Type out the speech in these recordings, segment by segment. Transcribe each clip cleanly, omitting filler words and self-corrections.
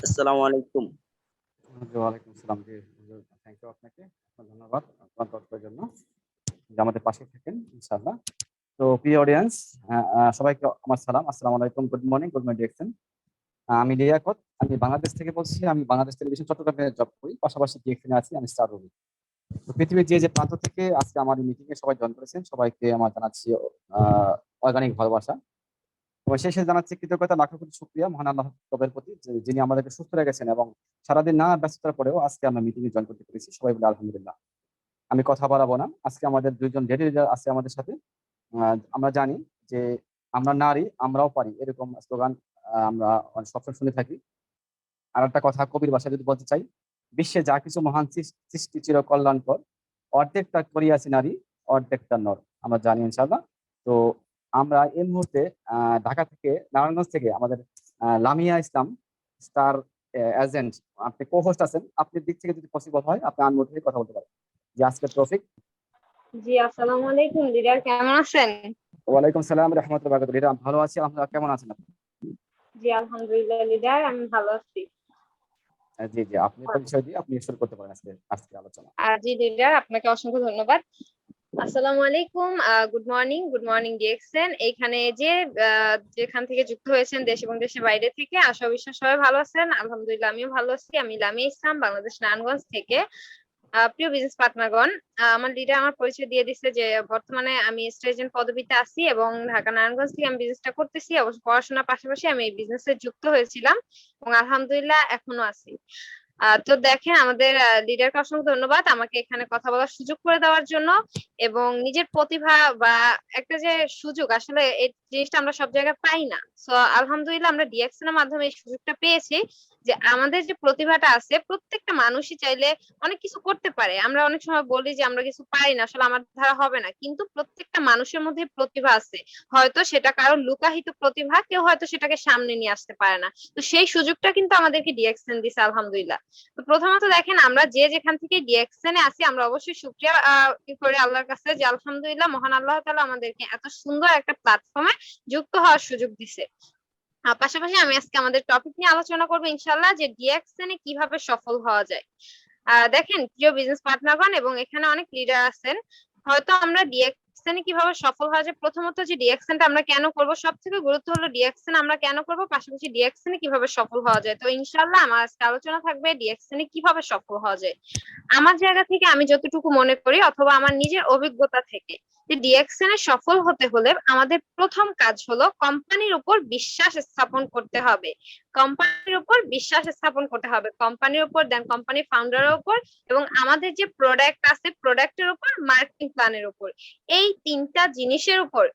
আসসালামু আলাইকুম। জি, ওয়ালাইকুম আসসালাম। জি, থ্যাংক ইউ আপনাকে। ধন্যবাদ আপনার তথ্যের জন্য। যে আমাদের পাশে থাকেন ইনশাআল্লাহ। তো প্রিয় অডিয়েন্স সবাইকে আমার সালাম। আসসালামু আলাইকুম। Good morning, good morning direction. আমি লিয়াকত। আমি বাংলাদেশ থেকে বলছি। আমি বাংলাদেশ টেলিভিশন চট্টগ্রামে জব করি। পাশাপাশি ডিরেকশনে আছি আমি স্টার রবি। তো পৃথিবীর যে প্রান্ত থেকে আজকে আমার এই মিটিং এ সবাই জয়েন করেছেন সবাইকে আমার জানাচ্ছি অর্গানিক ভালোবাসা। এবং শেষে জানাচ্ছি কৃতজ্ঞতা লাখো কোটি শুকরিয়া মহান আল্লাহ তবের প্রতি যিনি আমাদেরকে সুস্থ রেখেছেন এবং সারাদিন না ব্যস্ততার পরেও আজকে আমরা মিটিং এ জয়েন করতে পেরেছি। সবাই বলে আলহামদুলিল্লাহ। আমি কথা বাড়াবো না। আজকে আমাদের ২ জন লেডি লিডার আছে আমাদের সাথে। আমরা জানি যে আমরা নারী, আমরাও পারি। এরকম স্লোগান আমরা সবসময় শুনে থাকি। আরেকটা কথা কবির ভাষায় যদি বলতে চাই, বিশ্বে যা কিছু মহান সৃষ্টি চির কল্যাণকর, অর্ধেকটা করিয়াছি নারী, অর্ধেকটা নর। আমরা জানি ইনশাআল্লাহ। তো আমরা এই মুহূর্তে ঢাকা থেকে নারায়ণগঞ্জ থেকে আমাদের লামিয়া ইসলাম স্টার এজেন্ট আপনি কো-হোস্ট আছেন। আপনার দিক থেকে যদি পসিবল হয় আপনি আনমিউট হয়ে কথা বলতে পারেন। জি, আজকের টপিক। জি, আসসালামু আলাইকুম লিডার, কেমন আছেন? ওয়ালাইকুম সালাম রাহমাতুল্লাহি ওয়া বারাকাতুহু। লিডার ভালো আছি আলহামদুলিল্লাহ। কেমন আছেন আপনি? জি, আলহামদুলিল্লাহ লিডার, আমি ভালো আছি। জি, জি। আপনি পরিচয় দিয়ে আপনি শুরু করতে পারেন আজকের আলোচনা। জি লিডার, আপনাকে অসংখ্য ধন্যবাদ। আসসালামু আলাইকুম, গুড মর্নিং ডিএক্সএন। এখানে যেখান থেকে যুক্ত হয়েছেন দেশ এবং দেশের বাইরে থেকে, আশা বিশ্বাস সবাই ভালো আছেন। আলহামদুলিল্লাহ আমিও ভালো আছি। আমি লামিয়া ইসলাম, বাংলাদেশ নারায়ণগঞ্জ থেকে। প্রিয় বিজনেস পার্টনারগণ, আমার লিডার আমার পরিচয় দিয়ে দিচ্ছে যে বর্তমানে আমি স্টেজেন্ট পদবিতে আছি এবং ঢাকা নারায়ণগঞ্জ থেকে আমি বিজনেসটা করতেছি। অবশ্য পড়াশোনার পাশাপাশি আমি এই বিজনেসে যুক্ত হয়েছিলাম এবং আলহামদুলিল্লাহ এখনো আছি। তো দেখেন, আমাদের লিডারকে অসংখ্য ধন্যবাদ আমাকে এখানে কথা বলার সুযোগ করে দেওয়ার জন্য এবং নিজের প্রতিভা বা একটা যে সুযোগ, আসলে এই জিনিসটা আমরা সব জায়গায় পাই না। তো আলহামদুলিল্লাহ আমরা ডিএক্সএন এর মাধ্যমে এই সুযোগটা পেয়েছি যে আমাদের যে প্রতিভাটা আছে প্রত্যেকটা মানুষই চাইলে অনেক কিছু করতে পারে। আমরা অনেক সময় বলি যে আমরা কিছু পারি না, আসলে আমার দ্বারা হবে না, কিন্তু প্রত্যেকটা মানুষের মধ্যে প্রতিভা আছে। হয়তো সেটা কারো লুকায়িত প্রতিভা, কেউ হয়তো সেটাকে সামনে নিয়ে আসতে পারে না। তো সেই সুযোগটা কিন্তু আমাদেরকে ডিএক্সএন দিছে আলহামদুলিল্লাহ। তো প্রথমত দেখেন, আমরা যেখান থেকে ডিএক্সএন এ আছি আমরা অবশ্যই শুকরিয়া করি আল্লাহর কাছে যে আলহামদুলিল্লাহ মহান আল্লাহ তাআলা আমাদেরকে এত সুন্দর একটা প্ল্যাটফর্মে যুক্ত হওয়ার সুযোগ দিছে। পাশাপাশি আমি আজকে আমাদের টপিক নিয়ে আলোচনা করবো ইনশাল্লাহ, যে ডিএক্সএন এ কিভাবে সফল হওয়া যায়। দেখেন প্রিয় বিজনেস পার্টনারগণ, এবং এখানে অনেক লিডার আছেন, হয়তো আমরা ডিএক্সএন এ কিভাবে সফল হওয়া যায়, প্রথমত যে ডিএক্সএন টা আমরা কেন করব, সব থেকে গুরুত্ব হলো ডিএক্সএন আমরা কেন করব, পাশাপাশি ডিএক্সএন এ কিভাবে সফল হওয়া যায়। তো ইনশাল্লাহ আমার আজকে আলোচনা থাকবে ডিএক্সএন এ কিভাবে সফল হওয়া যায়। আমার জায়গা থেকে আমি যতটুকু মনে করি অথবা আমার নিজের অভিজ্ঞতা থেকে, যে ডিএক্সএন এ সফল হতে হলে আমাদের প্রথম কাজ হলো কোম্পানির উপর বিশ্বাস স্থাপন করতে হবে। কোম্পানির উপর বিশ্বাস স্থাপন করতে হবে, কোম্পানির উপর, দেন কোম্পানির ফাউন্ডারের উপর, এবং আমাদের যে প্রোডাক্ট আছে প্রোডাক্টের উপর, মার্কেটিং প্ল্যানের উপর। এই তিনটা জিনিসের উপর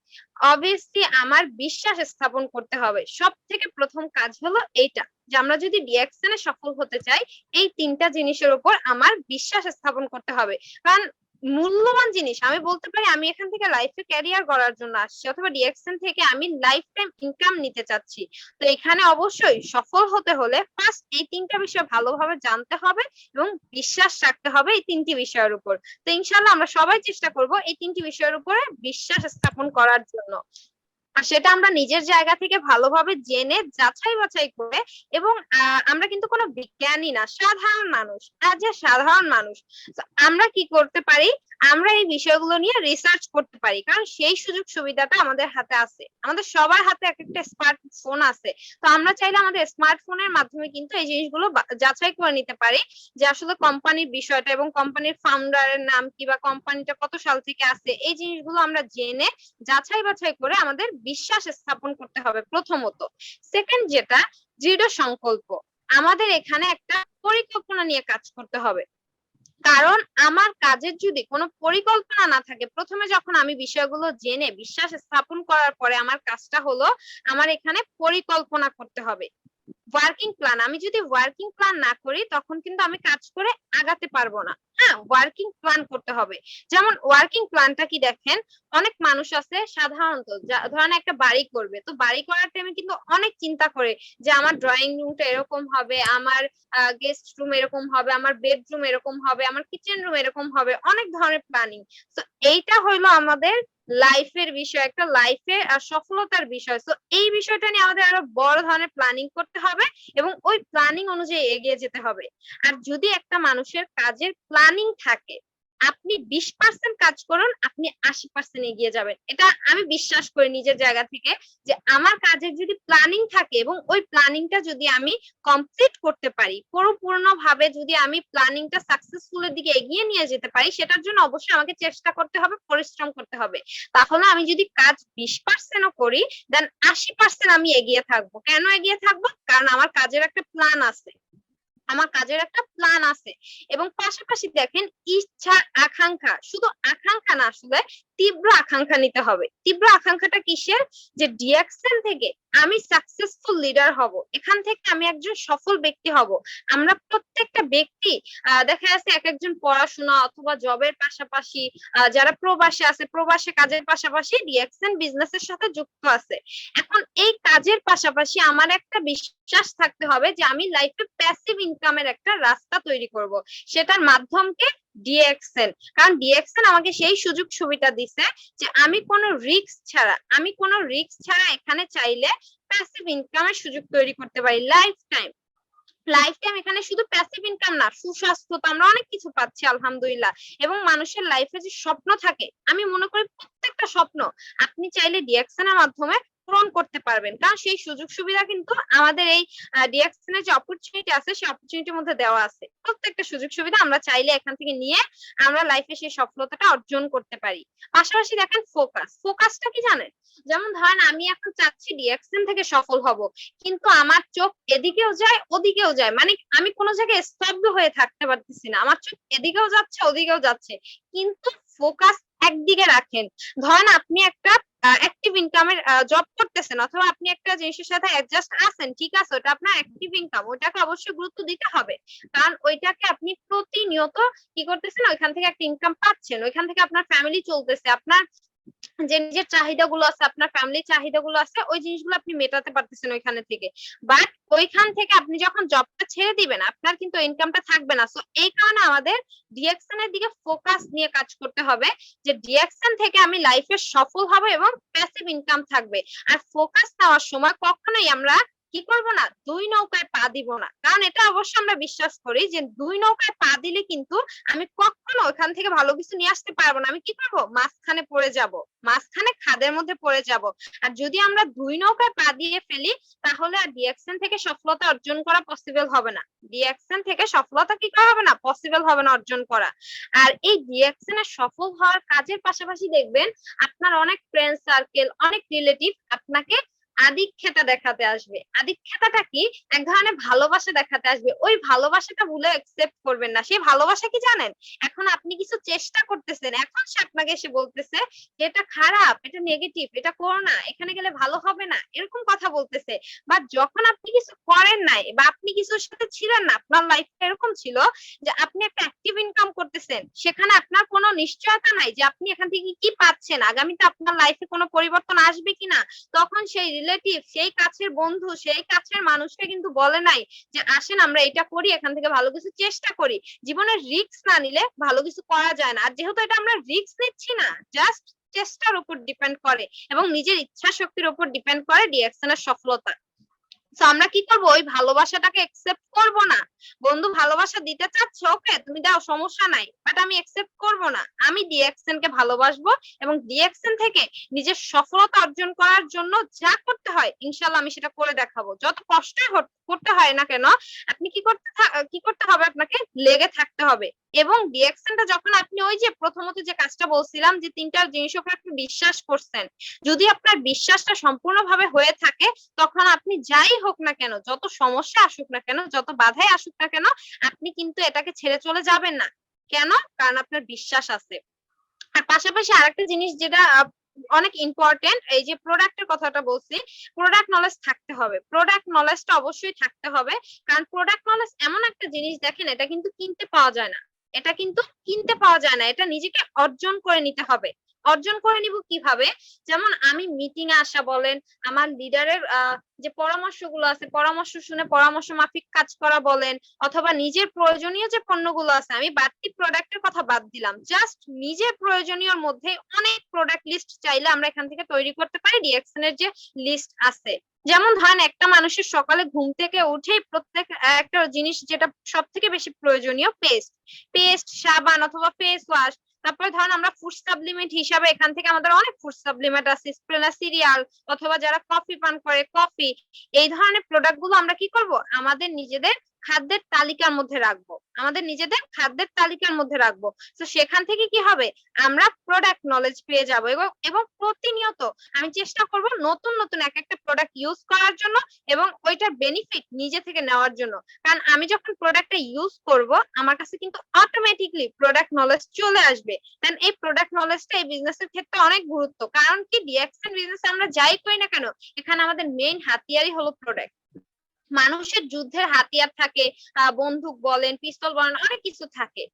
অবভিয়াসলি আমার বিশ্বাস স্থাপন করতে হবে। সব থেকে প্রথম কাজ হলো এইটা, যে আমরা যদি ডিএক্সএন এ সফল হতে চাই এই তিনটা জিনিসের উপর আমার বিশ্বাস স্থাপন করতে হবে। কারণ মূল্যবান জিনিস, আমি বলতে পারি আমি এখান থেকে লাইফে ক্যারিয়ার করার জন্য আসছি, অথবা ডিএক্সএন থেকে আমি লাইফ টাইম ইনকাম নিতে চাচ্ছি। তো এখানে অবশ্যই সফল হতে হলে ফার্স্ট এই তিনটা বিষয় ভালোভাবে জানতে হবে এবং বিশ্বাস রাখতে হবে এই তিনটি বিষয়ের উপর। তো ইনশাল্লাহ আমরা সবাই চেষ্টা করব এই তিনটি বিষয়ের উপরে বিশ্বাস স্থাপন করার জন্য। আর সেটা আমরা নিজের জায়গা থেকে ভালোভাবে জেনে যাচাই বাছাই করে, এবং আমরা কিন্তু কোনো বিজ্ঞানী না, সাধারণ মানুষ। সাধারণ মানুষ আমরা কি করতে পারি, আমরা এই বিষয়গুলো নিয়ে রিসার্চ করতে পারি, কারণ সেই সুযোগ সুবিধাটা আমাদের হাতে আছে। আমাদের সবার হাতে এক একটা স্মার্টফোন আছে। তো আমরা চাইলে আমাদের স্মার্টফোনের মাধ্যমে কিন্তু এই জিনিসগুলো যাচাই করে নিতে পারি, যে আসলে কোম্পানির বিষয়টা এবং কোম্পানির ফাউন্ডারের নাম কি বা কোম্পানিটা কত সাল থেকে আছে, এই জিনিসগুলো আমরা জেনে যাচাই বাছাই করে আমাদের বিশ্বাস স্থাপন করতে হবে প্রথমত। সেকেন্ড যেটা, দৃঢ় সংকল্প। আমাদের এখানে একটা পরিকল্পনা নিয়ে কাজ করতে হবে, কারণ আমার কাজের যদি কোনো পরিকল্পনা না থাকে, প্রথমে যখন আমি বিষয়গুলো জেনে বিশ্বাস স্থাপন করার পরে আমার কাজটা হলো আমার এখানে পরিকল্পনা করতে হবে, ওয়ার্কিং প্ল্যান। আমি যদি ওয়ার্কিং প্ল্যান না করি তখন কিন্তু আমি কাজ করে আগাতে পারবো না। হ্যাঁ, ওয়ার্কিং প্ল্যান করতে হবে। যেমন ওয়ার্কিং প্ল্যানটা কি, দেখেন অনেক মানুষ আছে সাধারণত, ধরেন একটা বাড়ি করবে, তো বাড়ি করার টাইমে কিন্তু অনেক চিন্তা করে যে আমার ড্রয়িং রুমটা এরকম হবে, আমার গেস্ট রুম এরকম হবে, আমার বেডরুম এরকম হবে, আমার কিচেন রুম এরকম হবে, অনেক ধরনের প্ল্যানিং। তো এইটা হইলো আমাদের লাইফের বিষয়, একটা লাইফে সফলতার বিষয়। তো এই বিষয়টা নিয়ে আমাদের আরো বড় ধরনের প্ল্যানিং করতে হবে এবং ওই প্ল্যানিং অনুযায়ী এগিয়ে যেতে হবে। আর যদি একটা মানুষের কাজের প্ল্যানিং থাকে, আপনি 20% কাজ করুন, আপনি 80% এগিয়ে যাবেন। এটা আমি বিশ্বাস করি নিজের জায়গা থেকে, যে আমার কাজের যদি প্ল্যানিং থাকে এবং ওই প্ল্যানিংটা যদি আমি কমপ্লিট করতে পারি, পরিপূর্ণভাবে যদি আমি প্ল্যানিংটা সাকসেসফুলের দিকে এগিয়ে নিয়ে যেতে পারি, সেটার জন্য অবশ্যই আমাকে চেষ্টা করতে হবে, পরিশ্রম করতে হবে। তাহলে আমি যদি কাজ 20%ও করি, দেন 80% আমি এগিয়ে থাকবো। কেন এগিয়ে থাকবো? কারণ আমার কাজের একটা প্ল্যান আছে, আমার কাজের একটা প্ল্যান আছে। এবং পাশাপাশি দেখেন, ইচ্ছা আকাঙ্ক্ষা, শুধু আকাঙ্ক্ষা না, আসলে তীব্র আকাঙ্ক্ষা নিতে হবে। তীব্র আকাঙ্ক্ষাটা কিসের? যে ডিএক্সএন থেকে আমি সাকসেসফুল লিডার হব, এখান থেকে আমি একজন সফল ব্যক্তি হব। আমরা প্রত্যেকটা ব্যক্তি দেখা যাচ্ছে এক একজন পড়াশোনা অথবা জবের পাশাপাশি, যারা প্রবাসে আছে, প্রবাসে কাজের পাশাপাশি ডিএক্সএন বিজনেসের সাথে যুক্ত আছে। এখন এই কাজের পাশাপাশি আমার একটা বিশ্বাস থাকতে হবে যে আমি লাইফে প্যাসিভ ইনকামের একটা রাস্তা তৈরি করব, সেটার মাধ্যমকে ডিএক্সএন। কারণ ডিএক্সএন আমাকে সেই সুযোগ সুবিধা দিছে যে আমি কোনো রিস্ক ছাড়া এখানে চাইলে প্যাসিভ ইনকামের সুযোগ তৈরি করতে পারি লাইফ টাইম। এখানে শুধু প্যাসিভ ইনকাম না, সুস্বাস্থ্য, তো আমরা অনেক কিছু পাচ্ছি আলহামদুলিল্লাহ। এবং মানুষের লাইফে যে স্বপ্ন থাকে, আমি মনে করি প্রত্যেকটা স্বপ্ন আপনি চাইলে ডিএক্সএন এর মাধ্যমে পূরণ করতে পারবেন। কারণ সেই সুযোগ সুবিধা কিন্তু আমাদের এই ডিএক্সএন এর যে অপরচুনিটি আছে, সেই অপরচুনিটির মধ্যে দেওয়া আছে। প্রত্যেকটা সুযোগ সুবিধা আমরা চাইলে এখান থেকে নিয়ে আমরা লাইফে সেই সফলতাটা অর্জন করতে পারি। পাশাপাশি দেখেন ফোকাসটা কি জানেন? যেমন ধরেন আমি এখন চাচ্ছি ডিএক্সএন থেকে সফল হব, কিন্তু আমার চোখ এদিকেও যায় ওদিকেও যায়, মানে আমি কোনো জায়গায় স্তব্ধ হয়ে থাকতে পারতেছি না, আমার চোখ এদিকেও যাচ্ছে ওদিকেও যাচ্ছে, কিন্তু ফোকাস একদিকে রাখেন। ধরেন আপনি একটা অ্যাক্টিভ ইনকামের জব করতেছেন, অথবা আপনি একটা জিনিসের সাথে অ্যাডজাস্ট আছেন, ঠিক আছে, ওটা আপনার অ্যাক্টিভ ইনকাম, ওটাকে অবশ্যই গুরুত্ব দিতে হবে। কারণ ওইটাকে আপনি প্রতিনিয়ত কি করতেছেন, ওইখান থেকে একটা ইনকাম পাচ্ছেন, ওইখান থেকে আপনার ফ্যামিলি চলতেছে, আপনার যে নিজের চাহিদাগুলো আছে, আপনার ফ্যামিলির চাহিদাগুলো আছে, ওই জিনিসগুলো আপনি মেটাতে পারতেছেন ওইখানে থেকে। বাট ওইখান থেকে আপনি যখন জবটা ছেড়ে দিবেন, আপনার কিন্তু ইনকামটা থাকবে না। সো এই কারণে আমাদের ডিএক্সএন এর দিকে ফোকাস নিয়ে কাজ করতে হবে, যে ডিএক্সএন থেকে আমি লাইফে সফল হব এবং প্যাসিভ ইনকাম থাকবে। আর ফোকাস নেওয়ার সময় কখনোই আমরা কি করব না, দুই নৌকায় পা দিব না। কারণ এটা অবশ্যই আমরা বিশ্বাস করি যে দুই নৌকায় পা দিলে কিন্তু আমি কখনো ওখান থেকে ভালো কিছু নিয়ে আসতে পারবো না। আমি কি করবো, মাঝখানে পড়ে যাব, মাঝখানে খাদের মধ্যে পড়ে যাব। আর যদি আমরা দুই নৌকায় পা দিয়ে ফেলি, তাহলে আর ডিএক্সএন থেকে সফলতা অর্জন করা পসিবল হবে না। ডিএক্সএন থেকে সফলতা কি করা হবে না, পসিবল হবে না অর্জন করা। আর এই ডিএক্সএন এর সফল হওয়ার কাজের পাশাপাশি দেখবেন আপনার অনেক ফ্রেন্ড সার্কেল, অনেক রিলেটিভ আপনাকে আদিক্ষেতা দেখাতে আসবে। আদিক্ষেতাটা কি? এক ধরনের ভালোবাসা দেখাতে আসবে। ওই ভালোবাসাটা ভুলে অ্যাকসেপ্ট করবেন না। সেই ভালোবাসা কি জানেন? এখন আপনি কিছু চেষ্টা করতেছেন, এখন সে আপনাকে এসে বলতেছে যে এটা খারাপ, এটা নেগেটিভ, এটা করো না, এখানে গেলে ভালো হবে না, এরকম কথা বলতেছে। বাট যখন আপনি কিছু করেন নাই বা আপনি কিছুর সাথে ছিলেন না, আপনার লাইফটা এরকম ছিল যে আপনি একটা অ্যাক্টিভ ইনকাম করতেছেন, সেখানে আপনার কোনো নিশ্চয়তা নাই যে আপনি এখান থেকে কি পাচ্ছেন, আগামীতে আপনার লাইফে কোনো পরিবর্তন আসবে কিনা, তখন সেই রিলেটিভ, সেই কাছের বন্ধু, সেই কাছের মানুষটা কিন্তু বলে নাই যে আসেন আমরা এটা করি, এখান থেকে ভালো কিছু চেষ্টা করি। জীবনের রিস্ক না নিলে ভালো কিছু করা যায় না। আর যেহেতু এটা আমরা রিস্ক নিচ্ছি না, জাস্ট চেষ্টার উপর ডিপেন্ড করে এবং নিজের ইচ্ছা শক্তির উপর ডিপেন্ড করে ডিএক্সএন এর সফলতা। তো আমরা কি করব, ওই ভালোবাসাটাকে একসেপ্ট করব না। বন্ধু ভালোবাসা দিতে চাচ্ছে, ওকে তুমি দাও, সমস্যা নাই, বাট আমি একসেপ্ট করব না। আমি ডিএক্সএন কে ভালোবাসবো এবং ডিএক্সএন থেকে নিজের সফলতা অর্জন করার জন্য যা করতে হয় ইনশাআল্লাহ আমি সেটা করে দেখাবো। যত কষ্টই করতে হয় না কেন, আপনি কি করতে হবে, আপনাকে লেগে থাকতে হবে। এবং ডিএক্সএনটা যখন আপনি ওই যে প্রথমত যে কাজটা বলছিলাম যে তিনটা জিনিসের উপর আপনি বিশ্বাস করছেন, যদি আপনার বিশ্বাসটা সম্পূর্ণভাবে হয়ে থাকে, তখন আপনি যাই হোক না কেন, যত সমস্যা আসুক না কেন, যত বাধাই আসুক না কেন, আপনি কিন্তু এটাকে ছেড়ে চলে যাবেন না। কেন? কারণ আপনার বিশ্বাস আছে। আর পাশাপাশি আরেকটা জিনিস যেটা অনেক ইম্পর্টেন্ট, এই যে প্রোডাক্টের কথাটা বলছি, প্রোডাক্ট নলেজ থাকতে হবে। প্রোডাক্ট নলেজটা অবশ্যই থাকতে হবে, কারণ প্রোডাক্ট নলেজ এমন একটা জিনিস, দেখেন এটা কিন্তু কিনতে পাওয়া যায় না, এটা কিন্তু কিনতে পাওয়া যায় না, এটা নিজেকে অর্জন করে নিতে হবে। অর্জন করে নিব কিভাবে? যেমন আমি মিটিং এ আসা বলেন, আমার লিডারের যে পরামর্শগুলো আছে, পরামর্শ শুনে পরামর্শ মাফিক কাজ করা বলেন, অথবা নিজের প্রয়োজনীয় যে পণ্যগুলো আছে, আমি বাড়তি প্রোডাক্টের কথা বাদ দিলাম, জাস্ট নিজের প্রয়োজনীয়র মধ্যে অনেক প্রোডাক্ট লিস্ট চাইলে আমরা এখান থেকে তৈরি করতে পারি। ডিএক্সএন এর যে লিস্ট আছে, যেমন ধরেন একটা মানুষের সকালে ঘুম থেকে উঠেই প্রত্যেক একটা জিনিস যেটা সব থেকে বেশি প্রয়োজনীয়, পেস্ট, সাবান অথবা ফেস ওয়াশ। তারপরে ধরেন আমরা ফুড সাপ্লিমেন্ট হিসাবে এখান থেকে আমাদের অনেক ফুড সাপ্লিমেন্ট আছে, স্প্রেনা সিরিয়াল, অথবা যারা কফি পান করে কফি, এই ধরনের প্রোডাক্ট গুলো আমরা কি করব, আমাদের নিজেদের খাদ্যের তালিকার মধ্যে রাখবো, আমাদের নিজেদের খাদ্যের তালিকার মধ্যে রাখবো। তো সেখান থেকে কি হবে, আমরা প্রোডাক্ট নলেজ পেয়ে যাবো, এবং প্রতিনিয়ত আমি চেষ্টা করব নতুন নতুন এক একটা প্রোডাক্ট ইউজ করার জন্য এবং ওইটার বেনিফিট নিজে থেকে নেওয়ার জন্য। কারণ আমি যখন প্রোডাক্টটা ইউজ করব, আমার কাছে কিন্তু অটোমেটিকলি প্রোডাক্ট নলেজ চলে আসবে। দেন এই প্রোডাক্ট নলেজটা এই বিজনেসের ক্ষেত্রে অনেক গুরুত্ব, কারণ কি ডিএক্সএন বিজনেস আমরা যাই করি না কেন, এখানে আমাদের মেইন হাতিয়ারই হলো প্রোডাক্ট। মানুষের যুদ্ধের হাতিয়ার থাকে, বন্দুক বলেন, পিস্তল বলেন, অনেক কিছু থাকে।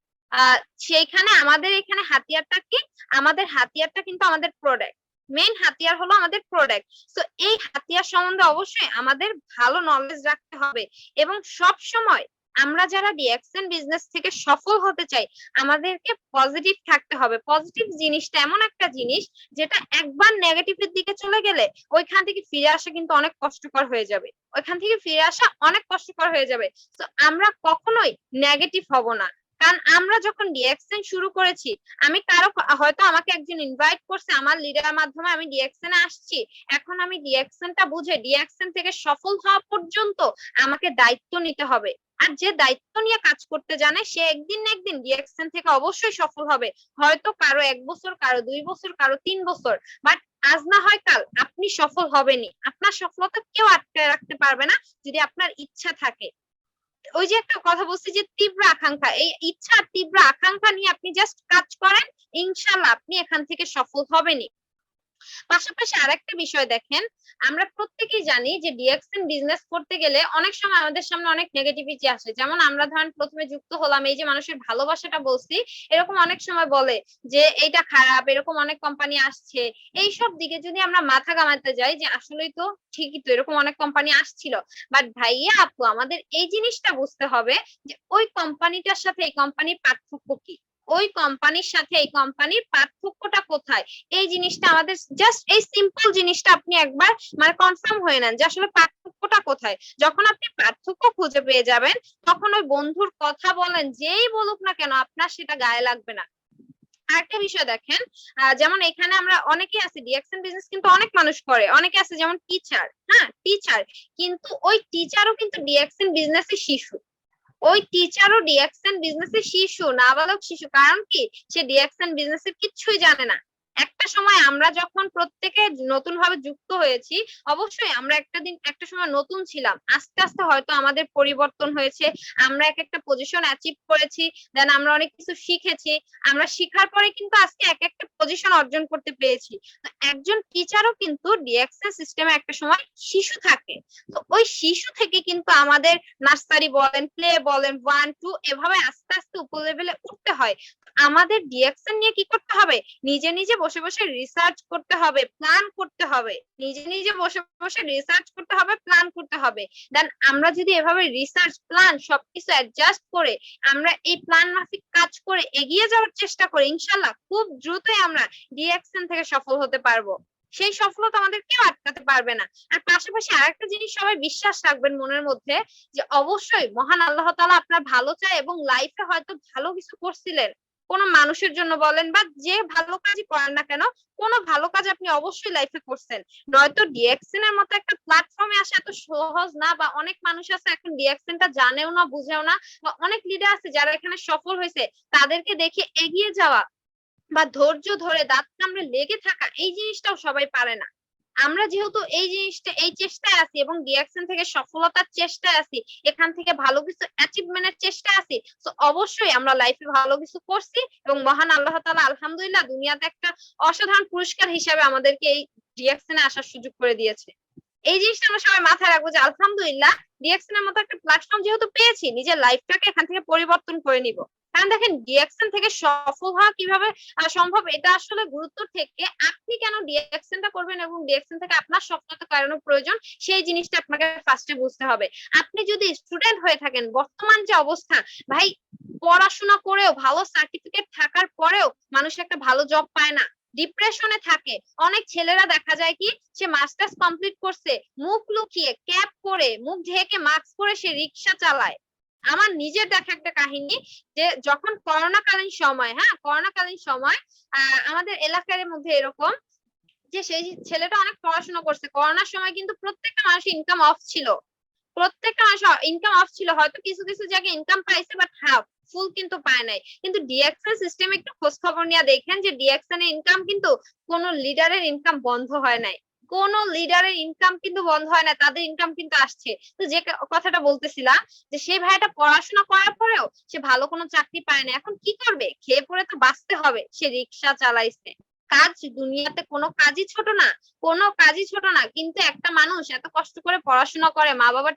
সেইখানে আমাদের এখানে হাতিয়ারটা কি, আমাদের হাতিয়ারটা কিন্তু আমাদের প্রোডাক্ট, মেইন হাতিয়ার হলো আমাদের প্রোডাক্ট। তো এই হাতিয়ার সম্বন্ধে অবশ্যই আমাদের ভালো নলেজ রাখতে হবে, এবং সব সময় আমরা যারা ডিএক্সএন বিজনেস থেকে সফল হতে চাই, আমাদেরকে পজিটিভ থাকতে হবে। পজিটিভ জিনিসটা এমন একটা জিনিস যেটা একবার নেগেটিভের দিকে চলে গেলে ওইখান থেকে ফিরে আসা কিন্তু অনেক কষ্টকর হয়ে যাবে, ওইখান থেকে ফিরে আসা অনেক কষ্টকর হয়ে যাবে। তো আমরা কখনোই নেগেটিভ হব না, কারণ আমরা যখন ডিএক্সএন শুরু করেছি, আমি কারো, হয়তো আমাকে একজন ইনভাইট করছে, আমার লিডারের মাধ্যমে আমি ডিএক্সএন এ আসছি, এখন আমি ডিএক্সএনটা বুঝে ডিএক্সএন থেকে সফল হওয়া পর্যন্ত আমাকে দায়িত্ব নিতে হবে। আর যে দায়িত্ব নিয়ে কাজ করতে জানে সে একদিন না একদিন ডিএক্সএন থেকে অবশ্যই সফল হবে। হয়তো কারো 1 বছর, কারো 2 বছর, কারো 3 বছর, বাট আজ না হয় কাল আপনি সফল হবেনই। আপনার সফলতা কেউ আটকে রাখতে পারবে না যদি আপনার ইচ্ছা থাকে। ওই যে একটা কথা বলছি যে তীব্র আকাঙ্ক্ষা, এই ইচ্ছা আর তীব্র আকাঙ্ক্ষা নিয়ে আপনি জাস্ট কাজ করেন, ইনশাল্লাহ আপনি এখান থেকে সফল হবেনই। পাশাপাশি আরেকটা বিষয় দেখেন, আমরা প্রত্যেকেই জানি যে ডিএক্সএন বিজনেস করতে গেলে অনেক সময় আমাদের সামনে অনেক নেগেটিভিটি আসে। যেমন আমরা ধরেন প্রথমে যুক্ত হলাম, এই যে মানুষের ভালোবাসাটা বলছি, এরকম অনেক সময় বলে যে এইটা খারাপ, এরকম অনেক কোম্পানি আসছে। এইসব দিকে যদি আমরা মাথা ঘামাতে যাই যে আসলেই তো ঠিকই তো, এরকম অনেক কোম্পানি আসছিল, বাট ভাইয়া আপু আমাদের এই জিনিসটা বুঝতে হবে যে ওই কোম্পানিটার সাথে এই কোম্পানির পার্থক্য কি, ওই কোম্পানির সাথে এই কোম্পানির পার্থক্যটা কোথায়। এই জিনিসটা আমাদের জাস্ট এই সিম্পল জিনিসটা আপনি একবার মানে কনফার্ম হয়ে নেন যে আসলে পার্থক্যটা কোথায়। যখন আপনি পার্থক্য খুঁজে পেয়ে যাবেন, তখন ওই বন্ধুর কথা বলেন যেই বলুক না কেন, আপনার সেটা গায়ে লাগবে না। আরেকটা বিষয় দেখেন, যেমন এখানে আমরা অনেকে আছে, ডিএক্সএন বিজনেস কিন্তু অনেক মানুষ করে, অনেকে আছে যেমন টিচার, হ্যাঁ টিচার, কিন্তু ওই টিচারও কিন্তু ডিএক্সএন বিজনেসের শিশু, ওই টিচারও ডিএক্সএন বিজনেসের শিশু, নাবালক শিশু। কারণ কি, সে ডিএক্সএন বিজনেসের কিচ্ছুই জানে না। একটা সময় আমরা যখন প্রত্যেকে নতুন ভাবে যুক্ত হয়েছি, অবশ্যই আমরা একটা সময় নতুন ছিলাম, আস্তে আস্তে হয়তো আমাদের পরিবর্তন হয়েছে, আমরা এক একটা পজিশন অ্যাচিভ করেছি, দেন আমরা অনেক কিছু শিখেছি, আমরা শিখার পরে কিন্তু আজকে এক একটা পজিশন অর্জন করতে পেরেছি। তো একজন টিচারও কিন্তু ডিএক্সএন সিস্টেমে একটা সময় শিশু থাকে। তো ওই শিশু থেকে কিন্তু আমাদের নার্সারি বলেন, প্লে বলেন, 1 2 এভাবে আস্তে আস্তে উপর লেভেলে উঠতে হয়। আমাদের ডিএক্সএন নিয়ে কি করতে হবে, নিজে নিজে বসে বসে রিসার্চ করতে হবে, প্ল্যান করতে হবে, নিজে নিজে বসে বসে রিসার্চ করতে হবে, প্ল্যান করতে হবে। দেন আমরা যদি এভাবে রিসার্চ প্ল্যান সবকিছু অ্যাডজাস্ট করে আমরা এই প্ল্যান মাফিক কাজ করে এগিয়ে যাওয়ার চেষ্টা করি, ইনশাল্লাহ খুব দ্রুতই আমরা ডিএক্সএন থেকে সফল হতে পারবো। সেই সফলতা আমাদের কেউ আটকাতে পারবে না। আর পাশাপাশি আরেকটা জিনিস সবাই বিশ্বাস রাখবেন মনের মধ্যে, যে অবশ্যই মহান আল্লাহ তাআলা আপনার ভালো চায়, এবং লাইফে হয়তো ভালো কিছু করছিলেন কোন মানুষের জন্য বলেন বা যে ভালো কাজই করেন না কেন, কোন ভালো কাজ আপনি অবশ্যই লাইফে করছেন। নয়তো ডিএক্সএন এর মতো একটা প্ল্যাটফর্মে আসা এত সহজ না, বা অনেক মানুষ আছে এখন ডিএক্সএনটা জানেও না, বুঝেও না, বা অনেক লিডার আছে যারা এখানে সফল হয়েছে, তাদেরকে দেখে এগিয়ে যাওয়া বা ধৈর্য ধরে দাঁত কামড়ে লেগে থাকা, এই জিনিসটাও সবাই পারে না। আমরা যেহেতু এই জিনিসটা এই চেষ্টায় আছি এবং ডিএক্সএন থেকে সফলতার চেষ্টায় আছি, এখান থেকে ভালো কিছু অ্যাচিভমেন্টের চেষ্টায় আছি, তো অবশ্যই আমরা লাইফে ভালো কিছু করছি, এবং মহান আল্লাহ তাআলা আলহামদুলিল্লাহ দুনিয়াতে একটা অসাধারণ পুরস্কার হিসাবে আমাদেরকে এই ডিএক্সএন এ আসার সুযোগ করে দিয়েছে। এই জিনিসটা আমরা সবাই মাথায় রাখবো যে আলহামদুলিল্লাহ ডিএক্সএন এর মতো একটা প্ল্যাটফর্ম যেহেতু পেয়েছি, নিজের লাইফটাকে এখান থেকে পরিবর্তন করে নিব। কারণ দেখেন ডিএক্সএন থেকে সফল হওয়া কিভাবে সম্ভব, এটা আসলে গুরুত্ব থেকে আপনি কেন ডিএক্সএনটা করবেন এবং ডিএক্সএন থেকে আপনার সফলতা কারণে প্রয়োজন সেই জিনিসটা আপনাকে ফার্স্টে বুঝতে হবে। আপনি যদি স্টুডেন্ট হয়ে থাকেন, বর্তমান যে অবস্থা ভাই, পড়াশোনা করেও ভালো সার্টিফিকেট থাকার পরেও মানুষ একটা ভালো জব পায় না, ডিপ্রেশনে থাকে। অনেক ছেলেরা দেখা যায় কি, সে মাস্টার্স কমপ্লিট করছে, মুখ লুকিয়ে ক্যাপ পরে মুখ ঢেকে মাস্ক পরে সে রিক্সা চালায়। আমার নিজের দেখা একটা কাহিনী, যে যখন করোনাকালীন সময়, হ্যাঁ করোনাকালীন সময় আমাদের এলাকার মধ্যে এরকম যে সেই ছেলেটা অনেক পড়াশোনা করছে, করোনার সময় কিন্তু প্রত্যেকটা মানুষের ইনকাম অফ ছিল, প্রত্যেকটা মানুষ ইনকাম অফ ছিল, হয়তো কিছু কিছু জায়গায় ইনকাম পাইছে বাট হাফ, ফুল কিন্তু পায় নাই। কিন্তু ডিএক্সএন সিস্টেমে একটু খোঁজ খবর নিয়ে দেখেন যে ডিএক্সএন এর ইনকাম কিন্তু কোন লিডারের ইনকাম বন্ধ হয় নাই, কোন লিডারের ইনকাম কিন্তু বন্ধ হয় না, তাদের ইনকাম কিন্তু আসছে। তো যে কথাটা বলতেছিলাম যে সেই ভাইটা পড়াশোনা করার পরেও সে ভালো কোনো চাকরি পায় না, এখন কি করবে, খেয়ে পড়ে তো বাঁচতে হবে, সে রিক্সা চালাইছে। কাজ দুনিয়াতে কোনো কাজই ছোট না, কোনো কাজই ছোট না, কিন্তু একটা মানুষ এত কষ্ট করে পড়াশোনা করে, মা বাবা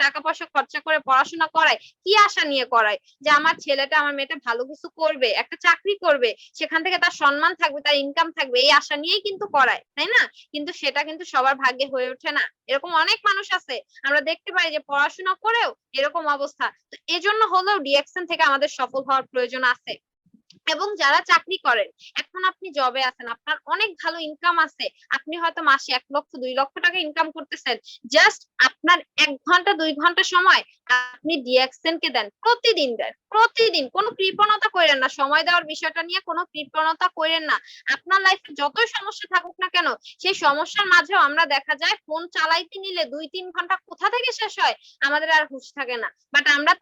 টাকা পয়সা খরচা করে পড়াশোনা করায়, কি আশা নিয়ে করায় যে আমার ছেলেটা আমার মেয়েটা ভালো কিছু করবে, একটা চাকরি করবে, সেখান থেকে তার সম্মান থাকবে, তার ইনকাম থাকবে, এই আশা নিয়েই কিন্তু করায়, তাই না? কিন্তু সেটা কিন্তু সবার ভাগ্যে হয়ে ওঠে না। এরকম অনেক মানুষ আছে আমরা দেখতে পাই যে পড়াশোনা করেও এরকম অবস্থা। তো এজন্য হলেও ডিএক্সএন থেকে আমাদের সফল হওয়ার প্রয়োজন আছে। এবং যারা চাকরি করেন, এখন আপনি জবে আছেন, আপনার অনেক ভালো ইনকাম আছে, আপনি হয়তো মাসে 1 লক্ষ 2 লক্ষ টাকা ইনকাম করতেছেন, জাস্ট আপনার 1 ঘন্টা 2 ঘন্টা সময় আপনি ডিএক্সএন কে দেন, প্রতিদিন দেন, প্রতিদিন। কোনো কৃপণতা করেন না, সময় দেওয়ার বিষয়টা নিয়ে কোনো কৃপণতা করেন না। আপনার লাইফে যতই সমস্যা থাকুক না কেন, সেই সমস্যার মাঝেও আমরা দেখা যায় ফোন চালাইতে নিলে 2-3 ঘন্টা কোথা থেকে শেষ হয় আমাদের আর হুঁশ থাকে না। বাট আমরা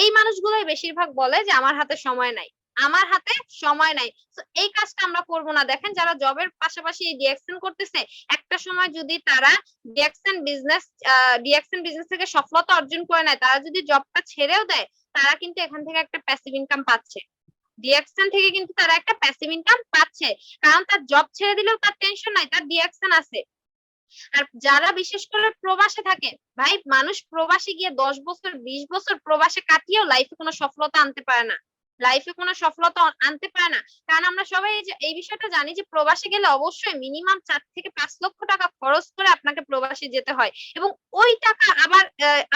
এই মানুষগুলোই বেশিরভাগ বলে যে আমার হাতে সময় নাই, আমার হাতে সময় নাই। তো এই কাজটা আমরা করব না। দেখেন যারা জবের পাশাপাশি ডিএক্সএন করতেছে, একটা সময় যদি তারা ডিএক্সএন বিজনেস থেকে সফলতা অর্জন করে নেয়, তারা যদি জবটা ছেড়েও দেয়, তারা কিন্তু এখান থেকে একটা প্যাসিভ ইনকাম পাচ্ছে, ডিএক্সএন থেকে কিন্তু তারা একটা প্যাসিভ ইনকাম পাচ্ছে। কারণ তার জব ছেড়ে দিলেও তার টেনশন নাই, তার ডিএক্সএন আছে। আর যারা বিশেষ করে প্রবাসে থাকে, ভাই মানুষ প্রবাসে গিয়ে 10 বছর 20 বছর প্রবাসে কাটিয়েও লাইফে কোনো সফলতা আনতে পারে না, লাইফে কোনো সফলতা আনতে পারে না। কারণ আমরা সবাই এই বিষয়টা জানি যে প্রবাসে গেলে অবশ্যই মিনিমাম 4 থেকে 5 লক্ষ টাকা খরচ করে আপনাকে প্রবাসে যেতে হয়, এবং ওই টাকা আবার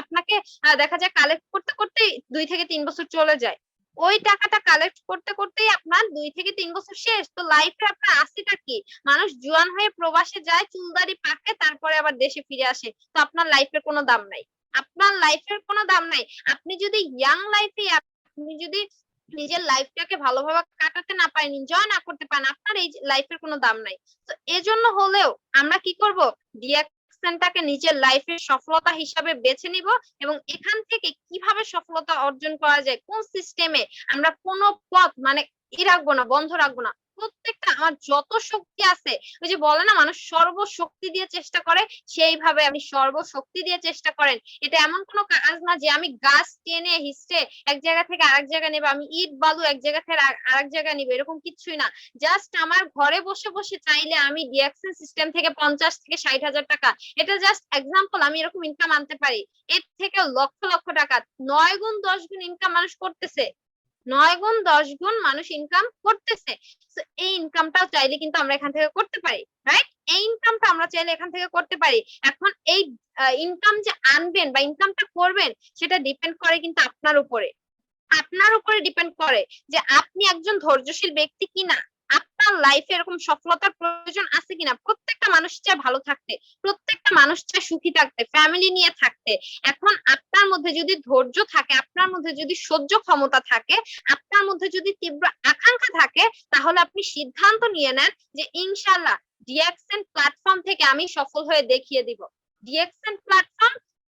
আপনাকে দেখা যায় কালেক্ট করতে করতেই 2 থেকে 3 বছর চলে যায়। ওই টাকাটা কালেক্ট করতে করতেই আপনার 2 থেকে 3 বছর শেষ। তো লাইফে আপনার আসেটা কি, মানুষ জোয়ান হয়ে প্রবাসে যায়, চুলদাড়ি পাকে, তারপরে আবার দেশে ফিরে আসে। তো আপনার লাইফের কোনো দাম নাই, আপনার লাইফের কোনো দাম নাই। আপনি যদি ইয়াং লাইফে, আপনি যদি নিজের লাইফটাকে ভালোভাবে কাটাতে না পারেন, এনজয় না করতে পারেন, আপনার এই লাইফের কোনো দাম নাই। তো এজন্য হলেও আমরা কি করব, ডিএক্সএনটাকে নিজের লাইফের সফলতা হিসাবে বেছে নিব, এবং এখান থেকে কিভাবে সফলতা অর্জন করা যায়, কোন সিস্টেমে আমরা কোনো পথ মানে রাখবো না, বন্ধ রাখবো না। প্রত্যেকটা আমার যত শক্তি আছে, ওই যে বলে না মানুষ সর্বশক্তি দিয়ে চেষ্টা করে, সেইভাবে আমি সর্বশক্তি দিয়ে চেষ্টা করেন। এটা এমন কোনো কাজ না যে আমি গাছ টেনে হিস্টে এক জায়গা থেকে আরেক জায়গায় নেবো, আমি ইট বালু এক জায়গা থেকে আরেক জায়গায় নিবো, এরকম কিছুই না। জাস্ট আমার ঘরে বসে বসে চাইলে আমি ডিএক্সএন সিস্টেম থেকে 50 থেকে 60 হাজার টাকা, এটা জাস্ট এক্সাম্পল, আমি এরকম ইনকাম আনতে পারি। এর থেকে লক্ষ লক্ষ টাকা, 9 গুণ 10 গুণ ইনকাম মানুষ করতেছে, 9 গুণ 10 গুণ মানুষ ইনকাম করতেছে। এই ইনকামটাও চাইলে কিন্তু আমরা এখান থেকে করতে পারি, রাইট? এই ইনকামটা আমরা চাইলে এখান থেকে করতে পারি। এখন এই ইনকাম যে আনবেন বা ইনকামটা করবেন, সেটা ডিপেন্ড করে কিন্তু আপনার উপরে, আপনার উপরে ডিপেন্ড করে যে আপনি একজন ধৈর্যশীল ব্যক্তি কিনা, আপনার লাইফে এরকম সফলতার প্রয়োজন আছে কিনা। প্রত্যেকটা মানুষ চায় ভালো থাকতে, প্রত্যেকটা মানুষ চায় সুখী থাকতে, ফ্যামিলি নিয়ে থাকতে। এখন আপনার মধ্যে যদি ধৈর্য থাকে, আপনার মধ্যে যদি সহ্য ক্ষমতা থাকে, আপনার মধ্যে যদি তীব্র আকাঙ্ক্ষা থাকে, তাহলে আপনি সিদ্ধান্ত নিয়ে নেন যে ইনশাল্লাহ ডিএক্সএন প্ল্যাটফর্ম থেকে আমি সফল হয়ে দেখিয়ে দিব, ডিএক্সএন প্ল্যাটফর্ম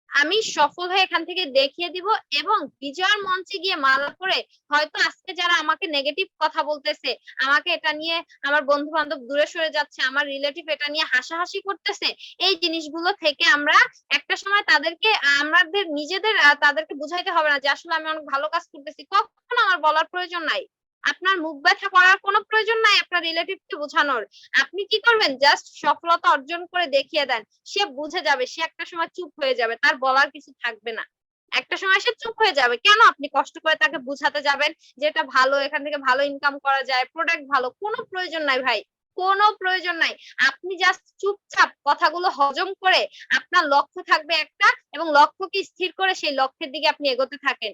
আমি সফল হয়ে এখান থেকে দেখিয়ে দিব। এবং বিজয়ের মঞ্চে গিয়ে মালা করে, হয়তো আজকে যারা আমাকে নেগেটিভ কথা বলতেছে, আমাকে এটা নিয়ে আমার বন্ধু বান্ধব দূরে সরে যাচ্ছে, আমার রিলেটিভ এটা নিয়ে হাসাহাসি করতেছে, এই জিনিসগুলো থেকে আমরা একটা সময় তাদেরকে আমাদের নিজেদের তাদেরকে বুঝাইতে হবে না যে আসলে আমি অনেক ভালো কাজ করতেছি, কখনো আমার বলার প্রয়োজন নাই। আপনার মুখ ব্যথা করার কোনো প্রয়োজন নাই আপনার রিলেটিভকে বোঝানোর। আপনি কি করবেন, জাস্ট সফলতা অর্জন করে দেখিয়ে দেন, সে বুঝে যাবে, সে একটা সময় চুপ হয়ে যাবে, তার বলার কিছু থাকবে না। একটা সময় সে চুপ হয়ে যাবে। কেন আপনি কষ্ট করে তাকে বুঝাতে যাবেন যে এটা ভালো, এখান থেকে ভালো ইনকাম করা যায়, প্রোডাক্ট ভালো? কোনো প্রয়োজন নাই ভাই, কোনো প্রয়োজন নাই। আপনি জাস্ট চুপচাপ কথাগুলো হজম করে আপনার লক্ষ্য থাকবে একটা, এবং লক্ষ্যকে স্থির করে সেই লক্ষ্যের দিকে আপনি এগোতে থাকেন।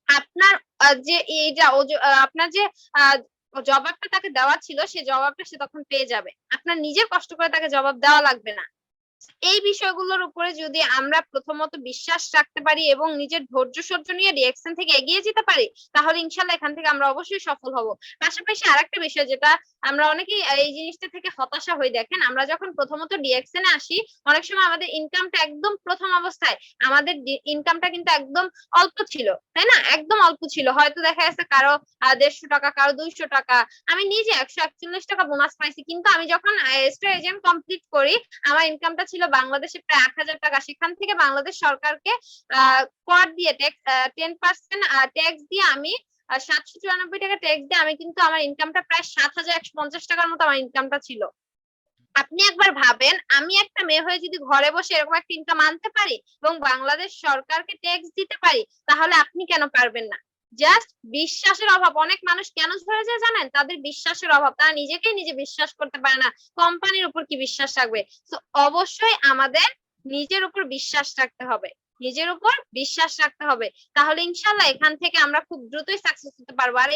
আপনার যে এইটা আপনার যে আহ, জবাবটা তাকে দেওয়া ছিল, সেই জবাবটা সে তখন পেয়ে যাবে। আপনার নিজের কষ্ট করে তাকে জবাব দেওয়া লাগবে না। এই বিষয়গুলোর উপরে যদি আমরা প্রথমত বিশ্বাস রাখতে পারি এবং নিজের ধৈর্য সহ্য নিয়ে রিঅ্যাকশন থেকে এগিয়ে যেতে পারি, তাহলে ইনশাল্লাহ এখান থেকে আমরা অবশ্যই সফল হব। পাশাপাশি আরেকটা বিষয় যেটা আমরা অনেকেই এই জিনিসটা থেকে হতাশা হয়ে, দেখেন আমরা যখন প্রথমত রিঅ্যাকশনে আসি, অনেক সময় আমাদের ইনকামটা একদম প্রথম অবস্থায় আমাদের ইনকামটা কিন্তু একদম অল্প ছিল, তাই না? একদম অল্প ছিল, হয়তো দেখা যাচ্ছে কারো 150 টাকা, কারো 200 টাকা। আমি নিজে 141 টাকা বোনাস পাইছি, কিন্তু আমি যখন এক্সট্রা এজেন্ট কমপ্লিট করি আমার ইনকামটা ছিল বাংলাদেশে প্রায় 8,000 টাকা। সেখান থেকে বাংলাদেশ সরকারকে কর দিয়ে 10% ট্যাক্স দিয়ে আমি 794 টাকা ট্যাক্স দিয়ে আমি কিন্তু আমার ইনকামটা প্রায় 7,150 টাকার মতো আমার ইনকামটা ছিল। আপনি একবার ভাবেন, আমি একটা মেয়ে হয়ে যদি ঘরে বসে এরকম একটা ইনকাম আনতে পারি এবং বাংলাদেশ সরকারকে ট্যাক্স দিতে পারি, তাহলে আপনি কেন পারবেন না? জাস্ট বিশ্বাসের অভাব। অনেক মানুষ কেন ঝরে যায় জানেন? তাদের বিশ্বাসের অভাব, তারা নিজেকেই নিজে বিশ্বাস করতে পারে না, কোম্পানির উপর কি বিশ্বাস রাখবে? তো অবশ্যই আমাদের নিজের উপর বিশ্বাস রাখতে হবে, নিজের উপর বিশ্বাস রাখতে হবে। তাহলে ইনশাল্লাহ এখান থেকে আমরা খুব দ্রুতই সাকসেস হতে পারবো। আর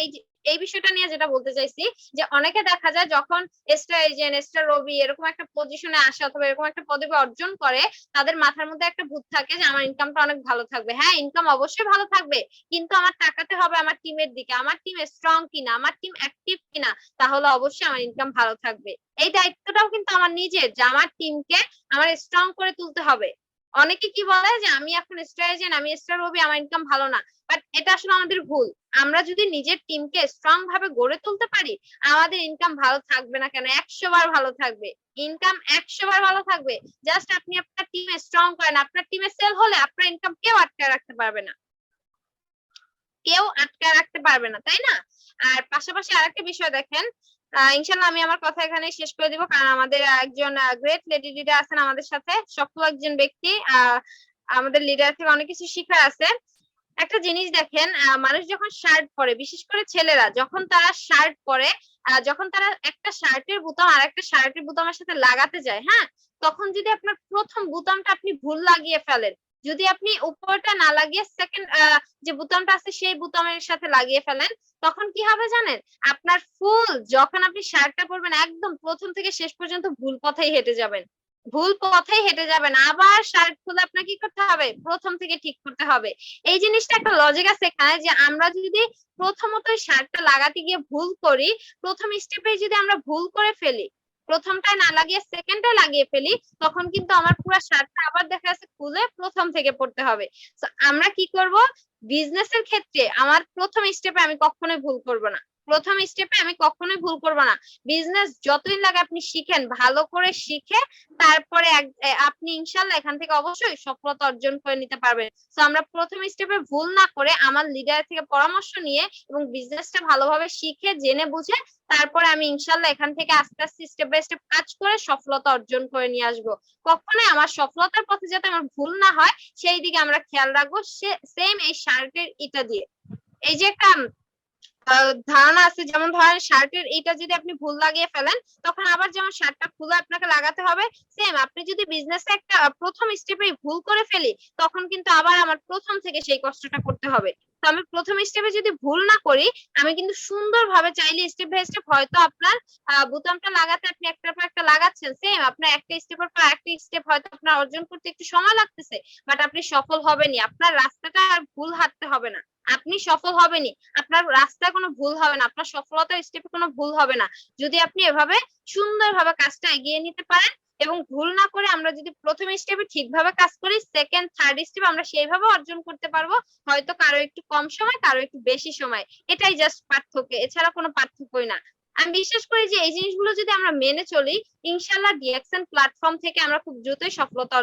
এই বিষয়টা নিয়ে যেটা বলতে চাইছি, যে অনেকে দেখা যায় যখন স্টার এজেন্ট, স্টার রবি এরকম একটা পজিশনে আসে অথবা এরকম একটা পদবি অর্জন করে, তাদের মাথার মধ্যে একটা ভূত থাকে যে আমার ইনকামটা অনেক ভালো থাকবে। হ্যাঁ, ইনকাম অবশ্যই ভালো থাকবে, কিন্তু আমার তাকাতে হবে আমার টিমের দিকে, আমার টিম স্ট্রং কিনা, আমার টিম অ্যাক্টিভ কিনা, তাহলে অবশ্যই আমার ইনকাম ভালো থাকবে। এই দায়িত্বটাও কিন্তু আমার নিজের, যে আমার টিমকে আমার স্ট্রং করে তুলতে হবে। অনেকে কি বলে যে আমি এখন স্টার এজেন্ট, আমি স্টার রবি, আমার ইনকাম ভালো না, বাট এটা আসলে আমাদের ভুল। আমরা যদি নিজের টিমকে স্ট্রং ভাবে গড়ে তুলতে পারি, আমাদের ইনকাম ভালো থাকবে না কেন? 100 বার ভালো থাকবে, ইনকাম 100 বার ভালো থাকবে। জাস্ট আপনি আপনার টিমে স্ট্রং করেন, আপনার টিমে সেল হলে আপনার ইনকাম কেউ আটকায় রাখতে পারবে না, কেউ আটকায় রাখতে পারবে না, তাই না? আর পাশাপাশি আরেকটা বিষয় দেখেন, ইনশাল্লাহ আমি আমার কথা এখানে শেষ করে দিব, কারণ আমাদের একজন গ্রেট লেডি লিডার আছেন আমাদের সাথে, সফল একজন ব্যক্তি। আমাদের লিডার থেকে অনেক কিছু শিখার আছে। একটা জিনিস দেখেন, মানুষ যখন শার্ট পরে, বিশেষ করে ছেলেরা যখন তারা শার্ট পরে, যখন তারা একটা শার্টের বোতাম আর একটা শার্টের বোতামের সাথে লাগাতে যায়, হ্যাঁ, তখন যদি আপনার প্রথম বোতামটা আপনি ভুল লাগিয়ে ফেলেন, যদি আপনি উপরটা না লাগিয়ে সেকেন্ড যে বোতামটা আছে সেই বোতামের সাথে লাগিয়ে ফেলেন, তখন কি হবে জানেন? আপনার ফুল যখন আপনি শার্টটা পরবেন একদম প্রথম থেকে শেষ পর্যন্ত ভুল পথেই হেঁটে যাবেন, ভুল পথেই হেঁটে যাবেন। আবার শার্ট খুলে আপনাকে কি করতে হবে? প্রথম থেকে ঠিক করতে হবে। এই জিনিসটা একটা লজিক আছে এখানে, যে আমরা যদি প্রথমত শার্টটা লাগাতে গিয়ে ভুল করি, প্রথম স্টেপে যদি আমরা ভুল করে ফেলি, প্রথমটায় না লাগিয়ে সেকেন্ডটায় লাগিয়ে ফেলি, তখন কিন্তু আমার পুরো শার্টটা আবার দেখা যাচ্ছে খুলে প্রথম থেকে পড়তে হবে। তো আমরা কি করব? বিজনেসের ক্ষেত্রে আমার প্রথম স্টেপে আমি কখনোই ভুল করব না, প্রথম স্টেপে আমি কখনোই ভুল করব না। বিজনেস যতদিন লাগে আপনি শিখেন, ভালো করে শিখে তারপরে আপনি ইনশাল্লাহ এখান থেকে অবশ্যই সফলতা অর্জন করে নিতে পারবেন। তো আমরা প্রথম স্টেপে ভুল না করে আমার লিডার থেকে পরামর্শ নিয়ে এবং বিজনেসটা ভালোভাবে শিখে জেনে বুঝে তারপরে আমি ইনশাল্লাহ এখান থেকে আস্তে আস্তে স্টেপ বাই স্টেপ কাজ করে সফলতা অর্জন করে নিয়ে আসবো। কখনোই আমার সফলতার পথে যাতে আমার ভুল না হয় সেই দিকে আমরা খেয়াল রাখবো। সেম এই শার্টের এটা দিয়ে, এই যে একটা ধারণা আছে, যেমন ধরেন শার্টের এটা যদি আপনি ভুল লাগিয়ে ফেলেন, তখন আবার যেমন শার্টটা খুলে আপনাকে লাগাতে হবে, সেম আপনি যদি বিজনেসে একটা প্রথম স্টেপে ভুল করে ফেলি, তখন কিন্তু আবার আমার প্রথম থেকে সেই কষ্টটা করতে হবে। তো আমি প্রথম স্টেপে যদি ভুল না করি, আমি কিন্তু সুন্দরভাবে চাইলে স্টেপ বাই স্টেপ, হয়তো আপনার বোতামটা লাগাতে আপনি একটার পর একটা লাগাচ্ছেন, সেম আপনার একটা স্টেপের পর একটা স্টেপ হয়তো আপনার অর্জন করতে একটু সময় লাগতেছে, বাট আপনি সফল হবেনই, আপনার রাস্তাটা আর ভুল হাঁটতে হবে না, আপনি সফল হবেনই, আপনার রাস্তায় কোনো ভুল হবে না, আপনার সফলতার স্টেপে কোনো ভুল হবে না, যদি আপনি এভাবে সুন্দরভাবে কাজটা এগিয়ে নিতে পারেন। এবং ভুল না করে আমরা যদি প্রথম স্টেপে ঠিকভাবে কাজ করি, সেকেন্ড থার্ড স্টেপ আমরা সেইভাবে অর্জন করতে পারবো, হয়তো কারো একটু কম সময়, কারো একটু বেশি সময়, এটাই জাস্ট পার্থক্য, এছাড়া কোনো পার্থক্যই না। আমি বিশ্বাস করি যে এই জিনিসগুলো যদি আমরা মেনে চলি, ইনশাআল্লাহ ডিএক্সএন প্ল্যাটফর্ম থেকে আমরা খুব দ্রুতই সফলতা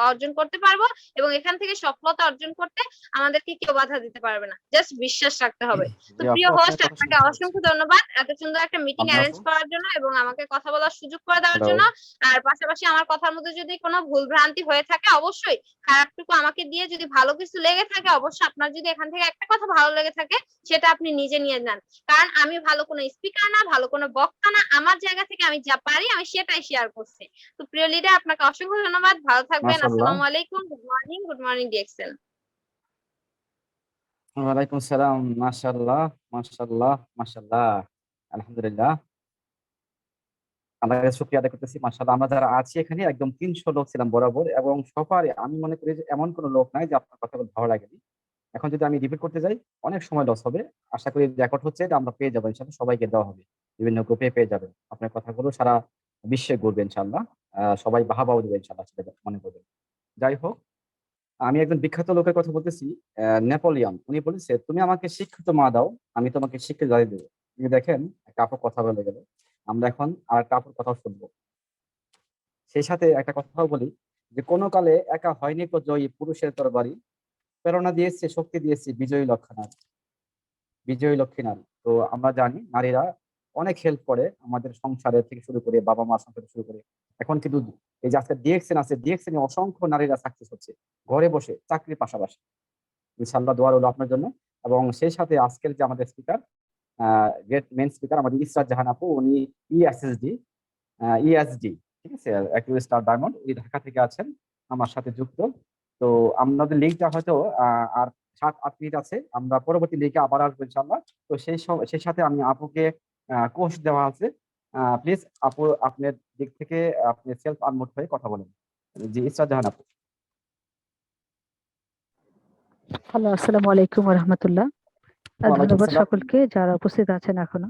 অর্জন করতে পারবো, এবং এখান থেকে সফলতা অর্জন করতে আমাদেরকে কেউ বাধা দিতে পারবে না। জাস্ট বিশ্বাস রাখতে হবে। তো জি প্রিয় আপু, আপনার হোস্ট, কথা আপনাকে শুনতে পাচ্ছি। অসংখ্য ধন্যবাদ এত সুন্দর একটা মিটিং আপনার অ্যারেঞ্জ আপু, করার জন্য এবং আমাকে কথা বলার সুযোগ করে দেওয়ার হ্যালো। জন্য। আর পাশাপাশি আমার কথার মধ্যে যদি কোনো ভুল ভ্রান্তি হয়ে থাকে, অবশ্যই খারাপটুকু আমাকে দিয়ে, যদি ভালো কিছু লেগে থাকে অবশ্যই, আপনার যদি এখান থেকে একটা কথা ভালো লেগে থাকে সেটা আপনি নিজে নিয়ে নেন। কারণ আমি ভালো কোনো স্পিকার না, ভালো কোনো বক্তা না, আমার জায়গা থেকে আমি যা পারি আমি সেটাই শেয়ার করছি। তো প্রিয় লিডার, আপনাকে অসংখ্য ধন্যবাদ, ভালো থাকবেন। মাশাআল্লাহ। আসসালামু আলাইকুম, গুড মর্নিং ডিএক্সএল। ওয়ালাইকুম আসসালাম। মাশাআল্লাহ, মাশাআল্লাহ, মাশাআল্লাহ। আলহামদুলিল্লাহ। আল্লাহর কাছে শুকরিয়া আদায় করতেছি। মাশাআল্লাহ, আমরা যারা আছি এখানে একদম ৩০০ লোক ছিলাম বরাবর, এবং সবারই আমি মনে করি যে এমন কোনো লোক নাই যে আপনার কথাগুলো ভালো লাগেনি। এখন যদি আমি রিপিট করতে যাই অনেক সময় লস হবে। আশা করি রেকর্ড হচ্ছে, এটা আমরা পেয়ে যাবো ইনশাআল্লাহ, সবাইকে দেওয়া হবে। বিভিন্ন গ্রুপে পেয়ে যাবেন। আপনার কথাগুলো সারা বিশ্বে ঘুরবে ইনশাআল্লাহ। সবাই বাহবাও দিবে ইনশাআল্লাহ, সেটা মনে করবেন। যাই হোক, আমি একজন বিখ্যাত লোকের কথা বলতেছি, নেপোলিয়ন। উনি বলেছে, "তুমি আমাকে শিক্ষিত মা দাও, আমি তোমাকে শিক্ষিত জাতি দেবো।" কিন্তু দেখেন, একটা আপুর কথা বলে গেল। আমরা এখন আরেকটা আপুর কথাও শুনবো। সেই সাথে একটা কথাও বলি যে, "কোনো কালে একা হয়নি কো জয়ী পুরুষের তরবারি, প্রেরণা দিয়েছে, শক্তি দিয়েছে বিজয়ী লক্ষণার।" বিজয়ী লক্ষ্মী নারী। তো আমরা জানি নারীরা অনেক হেল্প করে আমাদের সংসারে থেকে শুরু করে, বাবা-মা সংসার থেকে শুরু করে। এখন কিন্তু এই যে আজকে ডিএক্সএন আছে, ডিএক্সএন এ অসংখ্য নারীরা সাকসেস হচ্ছে। ঘরে বসে চাকরির পাশাপাশি। ইনশাআল্লাহ দোয়া রইল আপনার জন্য। এবং সেই সাথে আজকের যে আমাদের স্পিকার, আ গেট মেইন স্পিকার আমাদের ইসরাত জাহান আপু, উনি ইএসএসডি, ইএসডি, ঠিক আছে? অ্যাক্টিভ স্টার ডায়মন্ড, উনি ঢাকা থেকে আছেন আমার সাথে যুক্ত। তো আমাদের লিঙ্কটা হয়তো আর ৭-৮ মিনিট আছে। আমরা পরবর্তী লিঙ্কে আবার আসবো ইনশাআল্লাহ। তো সেই সাথে আমি আপুকে কোর্স দেওয়া আছে। প্লিজ আপু, আপনার দিক থেকে আপনি সেলফ আনমিউট হয়ে কথা বলেন। জি, ইসরাত জাহান আপু। হ্যালো, আসসালামু আলাইকুম রহমতুল্লাহ। ওয়ালাইকুম ধন্যবাদ সালাম। সকলকে যারা উপস্থিত আছেন এখনো।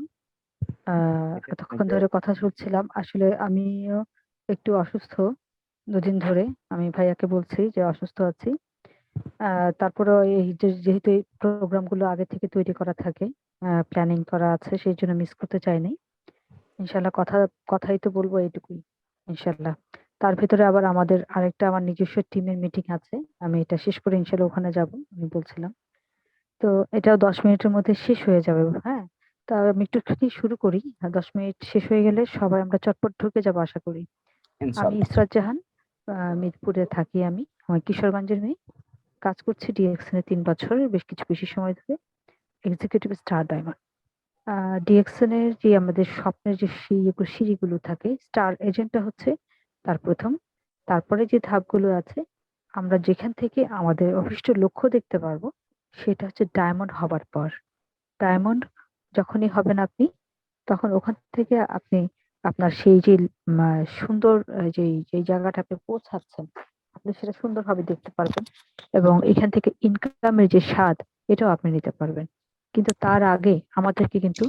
থ্যাংক এতক্ষণ ইউ। ধরে কথা শুনছিলাম। আসলে আমিও একটু অসুস্থ, দুদিন ধরে। আমি ভাইয়াকে বলছি যে অসুস্থ আছি। তারপরেও এই যেহেতু এই প্রোগ্রামগুলো আগে থেকে তৈরি করা থাকে, প্ল্যানিং করা আছে, সেই জন্য মিস করতে চাইনি। ইনশাল্লাহ কথাই তো বলবো এইটুকুই, ইনশাল্লাহ। তার ভিতরে আবার আমাদের আরেকটা আমার নিজস্ব টিমের মিটিং আছে। আমি এটা শেষ করে ইনশাল্লাহ ওখানে যাব, আমি বলছিলাম। তো এটাও ১০ মিনিটের মধ্যে শেষ হয়ে যাবে। হ্যাঁ? তা আমি একটুখানি শুরু করি। ১০ মিনিট শেষ হয়ে গেলে সবাই আমরা চটপট ঢুকে যাবো আশা করি। আমি ইনশাআল্লাহ। ইসরাত জাহান, মিরপুরে থাকি আমি। আমি কিশোরগঞ্জের মেয়ে। কাজ করছি ডিএক্সএন এ ৩ বছর, বেশ বেশি সময় ধরে। Executive star diamond. Uh DXN এর যে আমাদের স্বপ্নের যে সিঁড়িগুলো থাকে, স্টার এজেন্টটা হচ্ছে তার ১ম। তারপরে যে ধাপগুলো আছে, আমরা যেখান থেকে আমাদের অভীষ্ট লক্ষ্য দেখতে পারবো, সেটা হচ্ছে ডায়মন্ড হবার পর। ডায়মন্ড যখনই হবেন আপনি, তখন ওখান থেকে আপনি আপনার সেই যে সুন্দর যেই জায়গাটা আপনি পৌঁছাচ্ছেন, আপনি সেটা সুন্দরভাবে দেখতে পারবেন, এবং এখান থেকে ইনকামের যে স্বাদ, এটাও আপনি নিতে পারবেন। কিন্তু তার আগে আমাদেরকে কিন্তু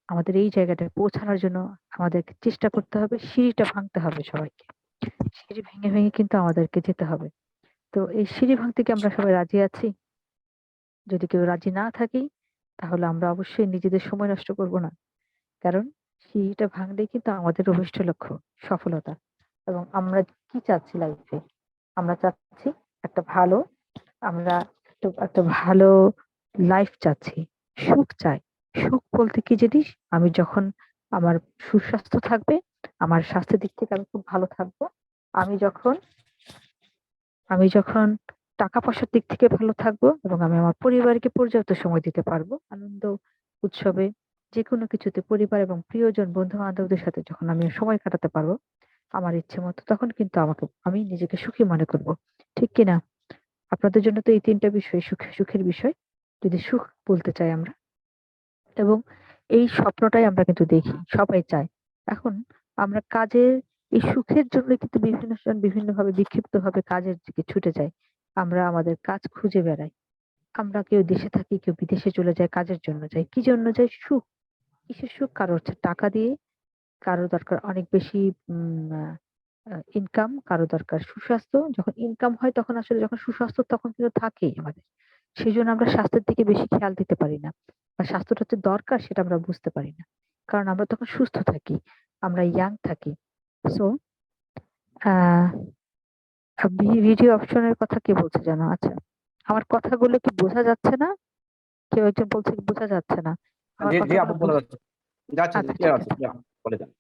আমাদের এই জায়গাটায় পৌঁছানোর জন্য আমাদেরকে চেষ্টা করতে হবে, সিঁড়িটা ভাঙতে হবে সবাইকে। সিঁড়ি ভেঙে কিন্তু আমাদেরকে যেতে হবে। তো এই সিঁড়ি ভাঙতে কি আমরা সবাই রাজি আছি? যদি কেউ রাজি না থাকি, তাহলে আমরা অবশ্যই নিজেদের সময় নষ্ট করব না। কারণ সিঁড়িটা ভাঙলেই কিন্তু আমাদের অভিষ্ট লক্ষ্য সফলতা। এবং আমরা কি চাচ্ছি লাইফে? আমরা চাচ্ছি একটা ভালো আমরা একটা ভালো লাইফ চাচ্ছি। সুখ চাই। সুখ বলতে কি জিনিস? আমি যখন আমার সুস্বাস্থ্য থাকবে, আমার স্বাস্থ্যের দিক থেকে আমি খুব ভালো থাকবো। আমি যখন আমি যখন টাকা-পয়সার দিক থেকে ভালো থাকবো এবং আমি আমার পরিবারকে পর্যাপ্ত সময় দিতে পারবো। আনন্দ, উৎসবে, যেকোনো কিছুতে পরিবার এবং প্রিয়জন, বন্ধু-বান্ধবদের সাথে যখন আমি সময় কাটাতে পারবো আমার ইচ্ছে মতো, তখন কিন্তু আমি নিজেকে সুখী মনে করবো। ঠিক কি না? আপনাদের জন্য তো এই ৩ টা বিষয় সুখের বিষয়। যদি সুখ বলতে চাই আমরা, এবং এই স্বপ্নটাই আমরা কিন্তু দেখি, সবাই চায়। এখন আমরা কাজের এই সুখের জন্য কিন্তু বিভিন্ন সময় বিভিন্নভাবে বিক্ষিপ্তভাবে কাজের দিকে ছুটে যাই। আমরা আমাদের কাজ খুঁজে বেড়াই। আমরা কেউ দেশে থাকি, কেউ বিদেশে চলে যায়, কাজের জন্য যাই। কি জন্য যাই? সুখ। কিসের সুখ? কারো হচ্ছে টাকা দিয়ে, কারো দরকার অনেক বেশি উম আ আ ইনকাম, কারো দরকার সুস্বাস্থ্য। যখন ইনকাম হয় তখন আসলে, যখন সুস্বাস্থ্য তখন কিন্তু থাকেই আমাদের। সেজন্য আমরা স্বাস্থ্যের দিকে বেশি খেয়াল দিতে পারি না। আর স্বাস্থ্যটা যে দরকার সেটা আমরা বুঝতে পারি না। কারণ আমরা তখন সুস্থ থাকি, আমরা ইয়াং থাকি। সো ভিডিও অপশনের কথা কে বলছে জানো? আচ্ছা, আমার কথাগুলো কি বোঝা যাচ্ছে না? কেউ একজন বলছে কি বোঝা যাচ্ছে না? আমার জি জি কথাগুলো আপু বলে যাচ্ছে, যাচ্ছে জি, আচ্ছা, ঠিক ক্লিয়ার আছে, আছে। ক্লিয়ার বলে যান।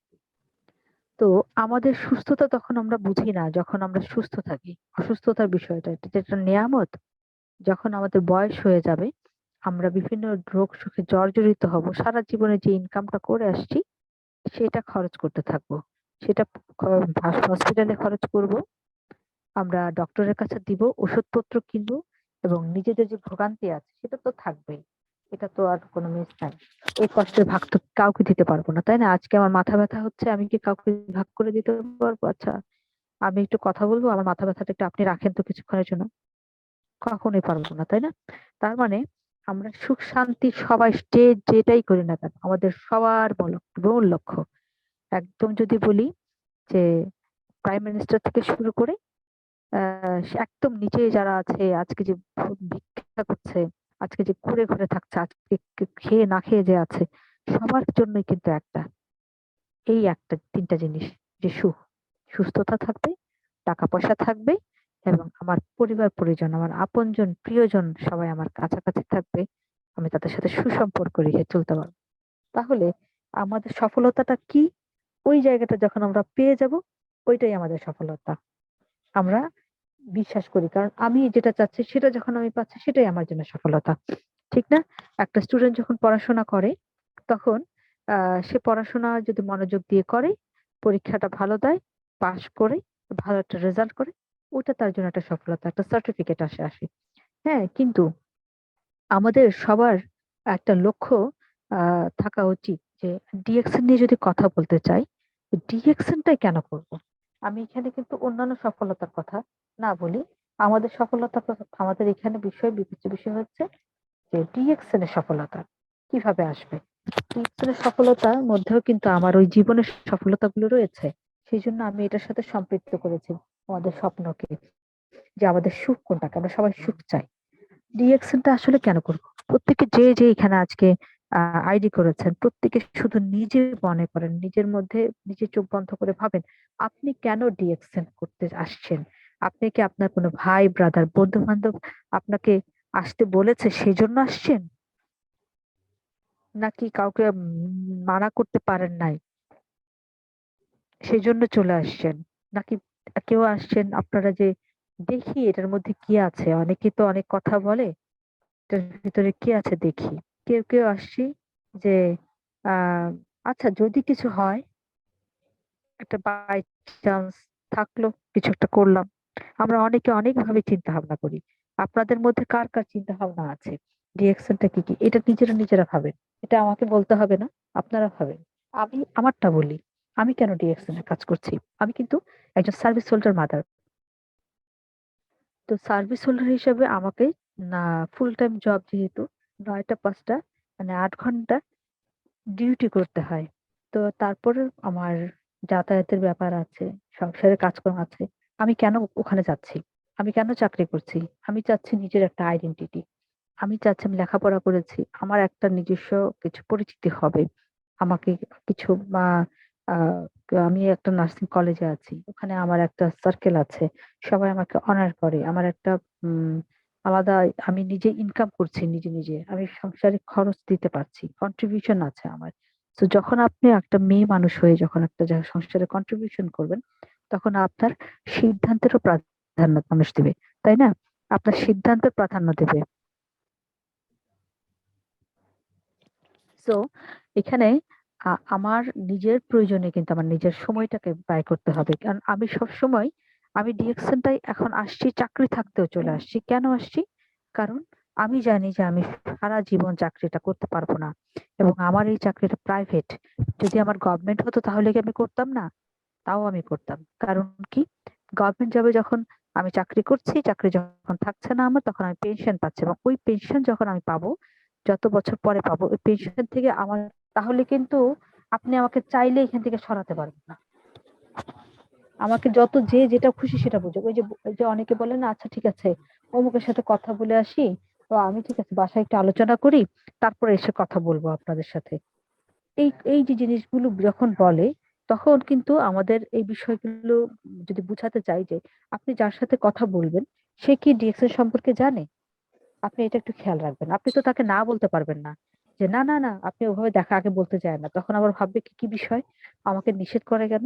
তো আমাদের সুস্থতা তখন আমরা বুঝি না যখন আমরা সুস্থ থাকি। অসুস্থতার বিষয়টা এটা যেটা নেয়ামত, যখন আমাদের বয়স হয়ে যাবে, আমরা বিভিন্ন রোগ শোকে জর্জরিত হব, সারা জীবনে যে ইনকামটা করে আসছি সেটা খরচ করতে থাকবো। সেটা হসপিটালে খরচ করব, আমরা ডক্টরের কাছে দিব, ওষুধপত্র কিনবো, এবং নিজেদের যে ভোগান্তি আছে সেটা তো থাকবেই। এটা তো আর কোনো মিস নাই। এই কষ্টের ভাগ তো কাউকে দিতে পারবো না, তাই না? আজকে আমার মাথা ব্যথা হচ্ছে, আমি কি কাউকে ভাগ করে দিতে পারবো? আচ্ছা, আমি একটু কথা বলবো, আমার মাথা ব্যথাটা একটু আপনি রাখেন তো কিছুক্ষণের জন্য। কখনোই পারবো না, তাই না? তার মানে আমরা সুখ শান্তি সবাই যেটাই করি না কেন, আমাদের সবার মূল লক্ষ্য, একদম যদি বলি যে প্রাইম মিনিস্টার থেকে শুরু করে সে একদম নিচে যারা আছে, আজকে যে ভিক্ষা করছে, আজকে যে কুঁড়ে ঘরে থাকছে, আজকে খেয়ে না খেয়ে যে আছে, সবার জন্যই কিন্তু এই একটা তিনটা জিনিস, যে সুস্থতা থাকবে, টাকা পয়সা থাকবে, এবং আমার পরিবার পরিজন, আমার আপনজন প্রিয়জন সবাই আমার কাছাকাছি থাকবে, আমি তাদের সাথে সুসম্পর্ক রেখে চলতে পারবো। তাহলে আমাদের সফলতাটা কি? ওই জায়গাটা যখন আমরা পেয়ে যাব, ওইটাই আমাদের সফলতা। আমরা বিশ্বাস করি, কারণ আমি যেটা চাচ্ছি সেটা যখন আমি পাচ্ছি সেটাই আমার জন্য সফলতা। ঠিক না? একটা স্টুডেন্ট যখন পড়াশোনা করে, তখন সে পড়াশোনা যদি মনোযোগ দিয়ে করে, পরীক্ষাটা ভালো দেয়, পাশ করে ভালো একটা রেজাল্ট করে, ওটা তার জন্য একটা সফলতা, একটা সার্টিফিকেট আসে। হ্যাঁ, কিন্তু আমাদের সবার একটা লক্ষ্য থাকা উচিত যে ডিএকশন নিয়ে যদি কথা বলতে চাই, ডিএকশনটাই কেন করব? আমি এখানে কিন্তু অন্যান্য সফলতার কথা না বলি, আমাদের সফলতা আমাদের এখানে বিবেচ্য বিষয় হচ্ছে যে ডিএকশন এর সফলতা কিভাবে আসবে। ডিএকশন এর সফলতার মধ্যেও কিন্তু আমার ওই জীবনের সফলতাগুলো রয়েছে। সেই জন্য আমি এটার সাথে সম্পৃক্ত করেছি আমাদের স্বপ্নকে, যে আমাদের সুখ কোনটাকে, আমরা সবাই সুখ চাই। রিঅ্যাকশনটা আসলে কেন করব? প্রত্যেকে যে এখানে আজকে আইডি করেছেন, প্রত্যেকে শুধু নিজে মনে করেন, নিজের মধ্যে নিজে চোখ বন্ধ করে ভাবেন আপনি কেন ডিএকশন করতে আসছেন। আপনি কি আপনার কোনো ভাই ব্রাদার বন্ধু বান্ধব আপনাকে আসতে বলেছে সেই জন্য আসছেন, নাকি কাউকে মানা করতে পারেন নাই সেই জন্য চলে আসছেন, নাকি কেউ আসছেন আপনারা যে দেখি এটার মধ্যে কি আছে, অনেকে তো অনেক কথা বলে, এটার ভিতরে কি আছে দেখি। কেউ আসছি যে আহ আচ্ছা যদি কিছু হয়, একটা বাই চান্স থাকলো, কিছু একটা করলাম। আমরা অনেকে অনেক ভাবে চিন্তা ভাবনা করি। আপনাদের মধ্যে কার কার চিন্তা ভাবনা আছে, রিয়াকশনটা কি কি, এটা নিজেরা ভাবেন। এটা আমাকে বলতে হবে না, আপনারা ভাবেন। আমি আমারটা বলি, আমি কেন ডিএকশনে কাজ করছি। আমি কিন্তু একজন সার্ভিস হোল্ডার মাদার। তো সার্ভিস হোল্ডার হিসেবে আমাকে না, ফুল টাইম জব যেহেতু, ৯টা ৫টা, মানে ৮ ঘন্টা ডিউটি করতে হয়। তো তারপরে আমার যাতায়াতের ব্যাপার আছে, সংসারের কাজকর্ম আছে। আমি কেন ওখানে যাচ্ছি? আমি কেন চাকরি করছি? আমি চাচ্ছি নিজের একটা আইডেন্টিটি। আমি চাচ্ছি আমি লেখাপড়া করেছি, আমার একটা নিজস্ব কিছু পরিচিতি হবে। আমাকে কিছু আহ, আমি একটা নার্সিং কলেজে আছি, ওখানে আমার একটা সার্কেল আছে, সবাই আমাকে অনার করে। আমার একটা উম আলাদা, আমি নিজে ইনকাম করছি, নিজে আমি সংসারে খরচ দিতে পারছি, কন্ট্রিবিউশন আছে আমার। তো যখন আপনি একটা মেয়ে মানুষ হয়ে যখন একটা সংসারে কন্ট্রিবিউশন করবেন, তখন আপনার সিদ্ধান্তেরও প্রাধান্য মানুষ দিবে, তাই না? আপনার সিদ্ধান্তের প্রাধান্য দেবে। সো এখানে আমার নিজের প্রয়োজনে কিন্তু আমার নিজের সময়টাকে ব্যয় করতে হবে, কারণ আমি সব সময়, আমি ডিএকশনটাই এখন আসছি চাকরি থাকতেও চলে আসছি। কেন আসছি? কারণ আমি জানি যে আমি সারা জীবন চাকরিটা করতে পারবো না, এবং আমার এই চাকরিটা প্রাইভেট। যদি আমার গভর্নমেন্ট হতো তাহলে কি আমি করতাম না? তাও আমি করতাম। কারণ কি, গভর্নমেন্ট জবে যখন আমি চাকরি করছি, চাকরি যখন থাকছে না আমার, তখন আমি পেনশন পাচ্ছি, এবং ওই পেনশন যখন আমি পাবো, যত বছর পরে পাবো ওই পেনশন থেকে আমার, তাহলে কিন্তু আপনি আমাকে চাইলে এখান থেকে সরাতে পারবেন না। আমাকে যত যেটা খুশি সেটা বুঝে, ওই যে অনেকে বলে না, আচ্ছা ঠিক আছে অমুকের সাথে কথা বলে আসি, তো আমি ঠিক আছে বাসায় একটু আলোচনা করি, তারপরে এসে কথা বলবো আপনাদের সাথে। এই যে জিনিসগুলো যখন বলে তখন কিন্তু আমাদের এই বিষয়গুলো যদি বুঝাতে চাই যে আপনি যার সাথে কথা বলবেন সে কি ডিএক্সএন সম্পর্কে জানে, আপনি এটা একটু খেয়াল রাখবেন। আপনি তো তাকে না বলতে পারবেন না যে না না না আপনি ওভাবে দেখা আগে বলতে চায় না, তখন আবার ভাববে কি কি বিষয় আমাকে নিষেধ করে কেন।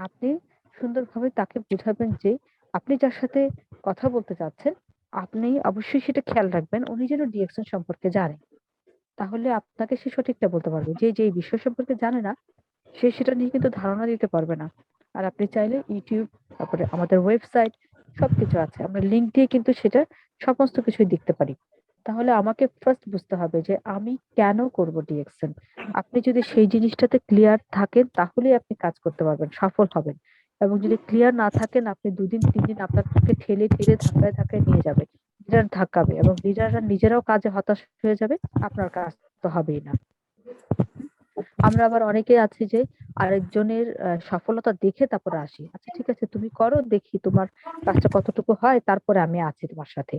আপনি সুন্দরভাবে তাকে বুঝাবেন যে আপনি যার সাথে কথা বলতে চাচ্ছেন আপনি অবশ্যই সেটা খেয়াল রাখবেন উনি যেন ডিএক্সএন সম্পর্কে জানে। তাহলে আপনাকে সে সঠিকটা বলতে পারবে। যে যে এই বিষয় সম্পর্কে জানে না সে সেটা নিয়ে কিন্তু ধারণা দিতে পারবে না। আর আপনি চাইলে ইউটিউব, তারপরে আমাদের ওয়েবসাইট সবকিছু আছে, আমরা লিংক দিয়ে কিন্তু সেটা সমস্ত কিছুই দেখতে পারি। তাহলে আমাকে ফার্স্ট বুঝতে হবে যে আমি কেন করব ডিএক্সএন। আপনি যদি সেই জিনিসটাতে ক্লিয়ার থাকেন তাহলেই আপনি কাজ করতে পারবেন, সফল হবেন। এবং যদি ক্লিয়ার না থাকেন আপনি 2 দিন 3 দিন আপনাকে ঠেলে ঠেলে ধাক্কায় ধাক্কায় নিয়ে যাবে, লিডার ধাক্কাবে এবং লিডাররা নিজেরাও কাজে হতাশ হয়ে যাবে, আপনার কাজ তো হবেই না। আমরা আবার অনেকে আছি যে আরেকজনের সফলতা দেখে তারপরে আসি, আচ্ছা ঠিক আছে তুমি করো দেখি তোমার কাজটা কতটুকু হয় তারপরে আমি আছি তোমার সাথে।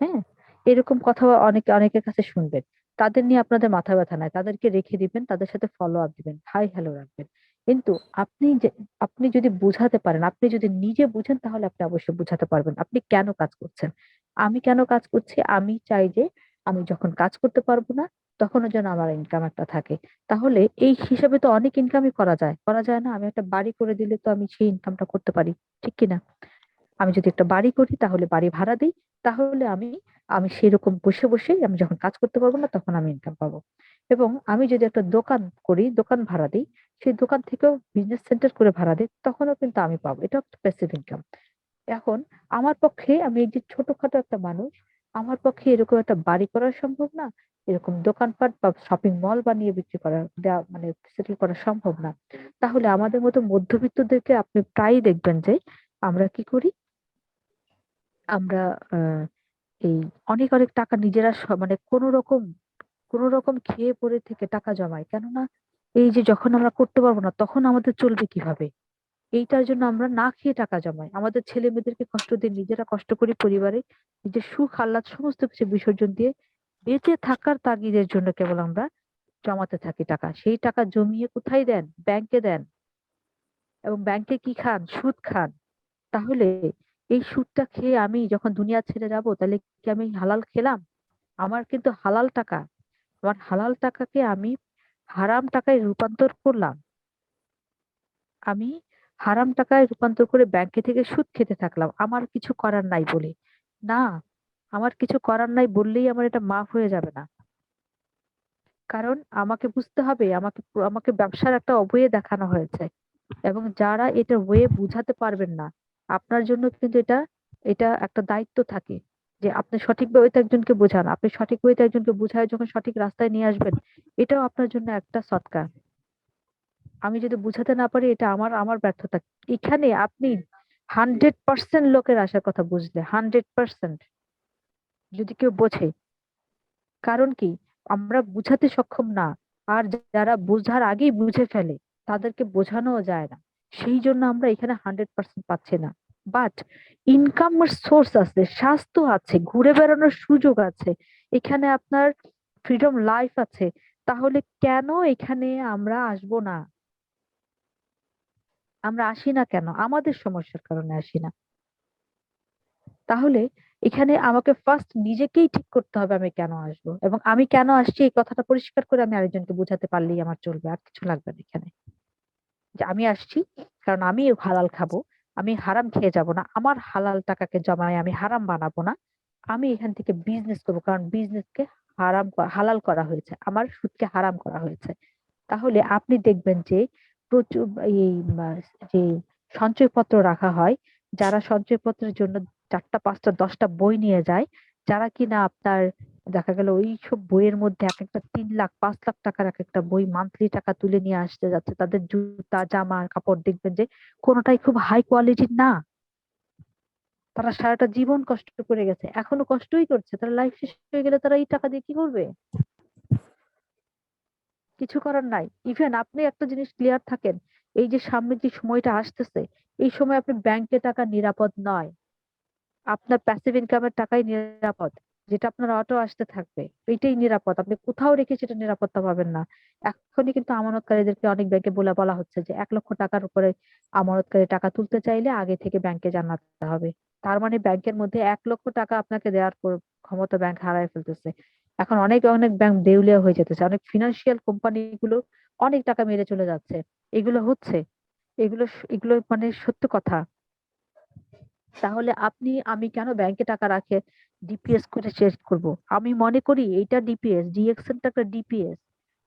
হ্যাঁ, এরকম কথা অনেকে অনেকের কাছে শুনবেন। তাদের নিয়ে আপনাদের মাথা ব্যথা নাই, তাদেরকে রেখে দিবেন, তাদের সাথে ফলো আপ দিবেন, হাই হ্যালো রাখবেন। কিন্তু আপনি যে আপনি যদি বুঝাতে পারেন, আপনি যদি নিজে বুঝেন তাহলে আপনি অবশ্যই বুঝাতে পারবেন আপনি কেন কাজ করছেন। আমি কেন কাজ করছি, আমি চাই যে আমি যখন কাজ করতে পারবো না তখনও যেন আমার ইনকাম একটা থাকে। তাহলে এই হিসাবে তো অনেক ইনকামই করা যায়, করা যায় না? আমি একটা বাড়ি করে দিলে তো আমি সেই ইনকামটা করতে পারি, ঠিক কিনা? আমি যদি একটা বাড়ি করি তাহলে বাড়ি ভাড়া দিই, তাহলে আমি আমি সেরকম বসে বসেই আমি যখন কাজ করতে পারবো না তখন আমি ইনকাম পাবো। এবং আমি যদি একটা দোকান করি, দোকান ভাড়া দিই, সেই দোকান থেকেও বিজনেস সেন্টার করে ভাড়া দিই, তখনও কিন্তু আমি পাবো, এটা একটা প্যাসিভ ইনকাম। এখন আমার পক্ষে, আমি এই যে ছোটখাটো একটা মানুষ, আমার পক্ষে এরকম একটা বাড়ি করা সম্ভব না, এরকম দোকানপাট বা শপিং মল বানিয়ে বিক্রি করা দেওয়া মানে সেটেল করা সম্ভব না। তাহলে আমাদের মতো মধ্যবিত্তদেরকে আপনি প্রায়ই দেখবেন যে আমরা কি করি, আমরা আহ এই অনেক অনেক টাকা নিজেরা মানে কোন রকম খেয়ে পরে থেকে টাকা জমাই, কেননা এই যে যখন আমরা করতে পারবো না তখন আমাদের চলবে কিভাবে, এইটার জন্য আমরা না খেয়ে টাকা জমাই, আমাদের ছেলে মেয়েদেরকে কষ্ট দিয়ে নিজেরা কষ্ট করি, পরিবারে নিজের সুখ আহ্লাদ সমস্ত কিছু বিসর্জন দিয়ে বেঁচে থাকার তাগিদের জন্য কেবল আমরা জমাতে থাকি টাকা। সেই টাকা জমিয়ে কোথায় দেন? ব্যাংকে দেন। এবং ব্যাংকে কি খান? সুদ খান। তাহলে এই সুদটা খেয়ে আমি যখন দুনিয়া ছেড়ে যাব তাহলে কি আমি হালাল খেলাম? আমার কিন্তু হালাল টাকা, আমার হালাল টাকাকে আমি হারাম টাকায় রূপান্তর করলাম। আমি হারাম টাকায় রূপান্তর করে ব্যাংকে থেকে সুদ খেতে থাকলাম আমার কিছু করার নাই বলে। না, আমার কিছু করার নাই বললেই আমার এটা মাফ হয়ে যাবে না। কারণ আমাকে বুঝতে হবে, আমাকে ব্যবসার একটা ওয়ে দেখানো হয়েছে। এবং যারা এটা ওয়ে বুঝাতে পারবেন না, আপনার জন্য কিন্তু এটা এটা একটা দায়িত্ব থাকে যে আপনি সঠিক ওয়েতে একজনকে বোঝান, আপনি সঠিক ওয়েতে একজনকে বুঝায় যখন সঠিক রাস্তায় নিয়ে আসবেন, এটাও আপনার জন্য একটা সৎকার। আমি যদি বুঝাতে না পারি এটা আমার আমার ব্যর্থতা। এখানে আপনি 100% লোকের আসার কথা বুঝলে, 100% যদি কেউ বোঝে। কারণ কি, আমরা বুঝাতে সক্ষম না। আর যারা বোঝার আগেই বুঝে ফেলে তাদেরকে বোঝানোও যায় না। সেই জন্য আমরা এখানে 100% পাচ্ছি না। বাট ইনকামের সোর্স আছে, স্বাস্থ্য আছে, ঘুরে বেড়ানোর সুযোগ আছে, এখানে আপনার ফ্রিডম লাইফ আছে। তাহলে কেন এখানে আমরা আসবো না? আমরা আসি না কেন? আমাদের সমস্যার কারণে আসি না। তাহলে এখানে আমাকে ফার্স্ট নিজেকেই ঠিক করতে হবে আমি কেন আসবো, এবং আমি কেন আসছি এই কথাটা পরিষ্কার করে আমি আরেকজনকে বোঝাতে পারলেই আমার চলবে, আর কিছু লাগবে না এখানে। যে আমি আসছি কারণ আমি হালাল খাবো, আমি হারাম খেয়ে যাব না, আমার হালাল টাকাকে জমায় আমি হারাম বানাবো না। আমি এখান থেকে বিজনেস করবো, কারণ বিজনেসকে হালাল করা হয়েছে, আমার সুদকে হারাম করা হয়েছে। তাহলে আপনি দেখবেন যে প্রচুর এই যে সঞ্চয়পত্র রাখা হয়, যারা সঞ্চয়পত্রের জন্য 4টা 5টা 10টা বই নিয়ে যায়, যারা কিনা আপনার দেখা গেল ওই সব বইয়ের মধ্যে এক একটা 3 লাখ 5 লাখ টাকার এক একটা বই মান্থলি টাকা তুলে নিয়ে আসতে যাচ্ছে, তাদের জুতা জামা কাপড় দেখবেন যে কোনোটাই খুব হাই কোয়ালিটির না। তারা সারাটা জীবন কষ্ট করে গেছে, এখনো কষ্টই করছে, তারা লাইফ শেষ হয়ে গেলে তারা এই টাকা দিয়ে কি করবে? কিছু করার নাই। ইভেন আপনি একটা জিনিস ক্লিয়ার থাকেন, এই যে সামনে যে সময়টা আসতেছে, এই সময় আপনি ব্যাংকে টাকা নিরাপদ নয়, আপনার প্যাসিভ ইনকামের টাকাই নিরাপদ। যেটা আপনার অটো আসতে থাকবে, এটাই নিরাপদ। আপনি কোথাও রেখে সেটা নিরাপত্তা পাবেন না। এখনই কিন্তু আমানতকারীদেরকে অনেক ব্যাংকে বলা হচ্ছে যে 1 লক্ষ টাকার উপরে আমানতকারী টাকা তুলতে চাইলে আগে থেকে ব্যাংকে জানাতে হবে। তার মানে ব্যাংকের মধ্যে 1 লক্ষ টাকা আপনাকে দেওয়ার ক্ষমতা ব্যাংক হারায় ফেলতেছে। এখন অনেক অনেক ব্যাংক দেউলিয়া হয়ে যেতেছে, অনেক ফিনান্সিয়াল কোম্পানি গুলো অনেক টাকা মেরে চলে যাচ্ছে। এগুলো হচ্ছে, এগুলো মানে সত্য কথা। তাহলে আমি কেন ব্যাংকে টাকা রাখে ডিপিএস করে চেক করব? আমি মনে করি এইটা ডিপিএস, ডিএক্সএন টা একটা ডিপিএস।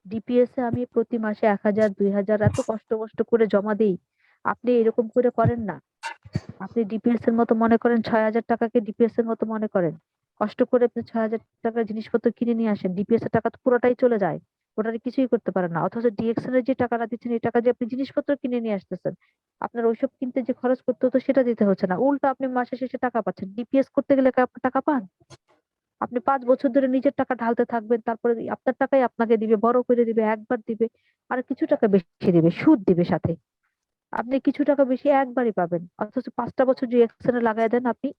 ডিপিএস এ আমি প্রতি মাসে 1,000 2,000 এত কষ্ট কষ্ট করে জমা দেই। আপনি এরকম করে করেন না। আপনি ডিপিএস এর মতো মনে করেন, 6,000 টাকাকে ডিপিএস এর মতো মনে করেন। কষ্ট করে আপনি 6,000 টাকার জিনিসপত্র কিনে নিয়ে আসেন, ডিপিএস এর টাকা তো পুরোটাই চলে যায়। ওটা দিয়ে কিছুই করতে পারেন না। অথচ ডিএক্সএন এর যে টাকাটা দিচ্ছেন, এই টাকা দিয়ে আপনি জিনিসপত্র কিনে নিয়ে আসতেছেন। আপনার ওইসব কিনতে যে খরচ করতে হতো সেটা দিতে হচ্ছে না, উল্টো আপনি মাসে শেষে টাকা পাচ্ছেন। ডিপিএস করতে গেলে কি আপনি টাকা পান? আপনি 5 বছর ধরে নিজের টাকা ঢালতে থাকবেন, তারপরে আপনার টাকাই আপনাকে দিবে, বড় করে দিবে, একবার দিবে, আর কিছু টাকা বেশি দিবে, সুদ দিবে সাথে। আপনি কিছু টাকা বেশি একবারই পাবেন, অথচ 5টা বছর যে একসাথে লাগাই দেন আপনি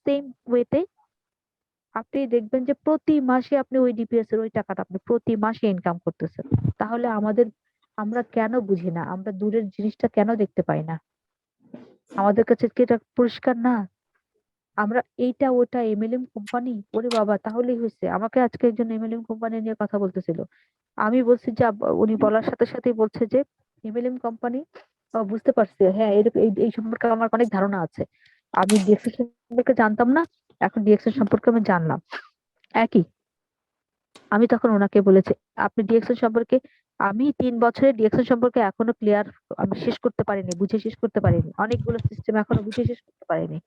সেম ওয়েতে, আপনি দেখবেন যে প্রতি মাসে আপনি ওই ডিপিএস এর ওই টাকাটা আপনি প্রতি মাসে ইনকাম করতেছেন। তাহলে আমরা কেন বুঝি না? আমরা দূরের জিনিসটা কেন দেখতে পাই না? আমাদের কাছে কি এটা পরিষ্কার না? আমরা এইটা ওটা এমএলএম কোম্পানি, ওরে বাবা তাহলেই হয়েছে। আমাকে আজকে একজন এমএলএম কোম্পানি নিয়ে কথা বলতেছিল। আমি বলছি যে উনি বলার সাথে সাথেই বলছে যে এমএলএম কোম্পানি, বুঝতে পারছি, হ্যাঁ এরকম এই সম্পর্কে আমার অনেক ধারণা আছে। আমি ডিএক্সএল সম্পর্কে জানতাম না, এখন ডিএক্সএল সম্পর্কে আমি জানলাম। একই, আমি তখন ওনাকে বলেছি আপনি ডিএক্সএল সম্পর্কে, আমি 3 বছরের ডিএক্সএল সম্পর্কে এখনো ক্লিয়ার, আমি শেষ করতে পারিনি, বুঝে শেষ করতে পারিনি, অনেকগুলো সিস্টেম এখনো বুঝে শেষ করতে পারিনি।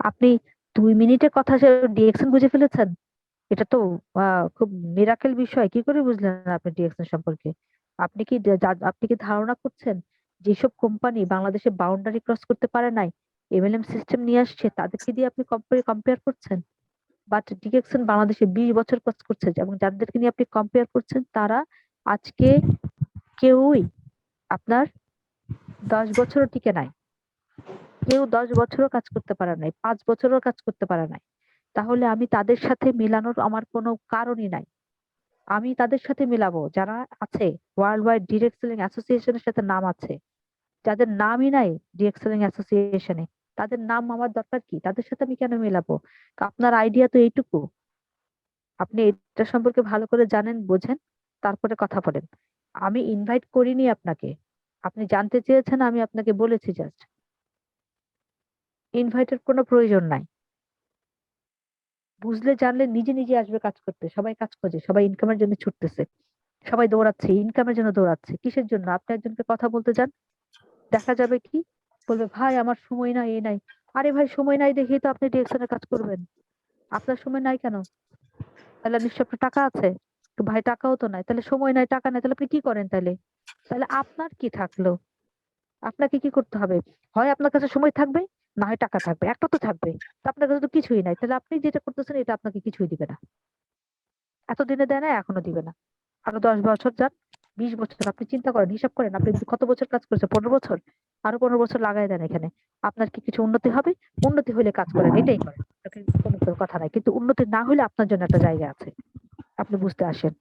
আপনি 2 মিনিটের কথা ডিএক্সএল বুঝে ফেলেছেন? এটা তো খুব মিরাকেল বিষয়। কি করে বুঝলেন আপনি ডিএক্সএল সম্পর্কে? আপনি কি ধারণা করছেন যেসব কোম্পানি বাংলাদেশে বাউন্ডারি ক্রস করতে পারে নাই, এমএলএম সিস্টেম নিয়ে আসছে, তাদেরকে দিয়ে আপনি কম্পেয়ার করছেন? বাট ডিএক্সএল বাংলাদেশে 20 বছর কাজ করছে, এবং যাদেরকে নিয়ে আপনি কম্পেয়ার করছেন তারা আজকে কেউই আপনার 10 বছরও টিকে নাই। কেউ 10 বছরও কাজ করতে পারে নাই, 5 বছরও কাজ করতে পারে নাই। তাহলে আমি তাদের সাথে মেলানোর আমার কোনো কারণই নাই। আমি তাদের সাথে মেলাবো যারা আছে ওয়ার্ল্ড ওয়াইড ডিরেক্ট সেলিং অ্যাসোসিয়েশনের সাথে নাম আছে। যাদের নামই নাই ডিরেক্ট সেলিং অ্যাসোসিয়েশনে, তাদের নাম আমার দরকার কি? তাদের সাথে আমি কেন মেলাবো? আপনার আইডিয়া তো এইটুকু। আপনি এটা সম্পর্কে ভালো করে জানেন, বোঝেন, তারপরে কথা বলেন। আমি ইনভাইট করিনি আপনাকে, আপনি জানতে চেয়েছেন, আমি আপনাকে বলেছি জাস্ট। ইনভাইটের কোনো প্রয়োজন নাই। বুঝলে জানলে নিজে নিজে আসবে কাজ করতে। সবাই কাজ খোঁজে, সবাই ইনকামের জন্য ছুটতেছে, সবাই দৌড়াচ্ছে, ইনকামের জন্য দৌড়াচ্ছে। কিসের জন্য? আপনি একজনকে কথা বলতে যান, দেখা যাবে কি বলবে, ভাই আমার সময় নাই, এই নাই। আরে ভাই, সময় নাই দেখেই তো আপনি ডিরেকশনের কাজ করবেন। আপনার সময় নাই কেন? তাহলে নিশ্চয় আপনার টাকা আছে? তো ভাই টাকাও তো নাই, তাহলে সময় নাই, টাকা নাই, তাহলে আপনি কি করেন তাহলে? তাহলে আপনার কি থাকলো? আপনাকে কি করতে হবে? হয় আপনার কাছে সময় থাকবে, না হয় টাকা থাকবে, একটা তো থাকবে। তো আপনার কাছে তো কিছুই নাই, তাহলে আপনি যেটা করতেছেন এটা আপনাকে কিছুই দিবে না। এতদিনে দেয় না, এখনো দিবে না। আরো 10 বছর যান, 20 বছর, আপনি চিন্তা করেন, হিসাব করেন, আপনি কত বছর কাজ করছেন? 15 বছর। আরো 15 বছর লাগাই দেন এখানে, আপনার কি কিছু উন্নতি হবে? উন্নতি হলে কাজ করেন, এটাই করেন, আপনাকে কোনো তো কথা নাই। কিন্তু উন্নতি না হলে আপনার জন্য একটা জায়গা আছে, আপনি বুঝতে আসেন।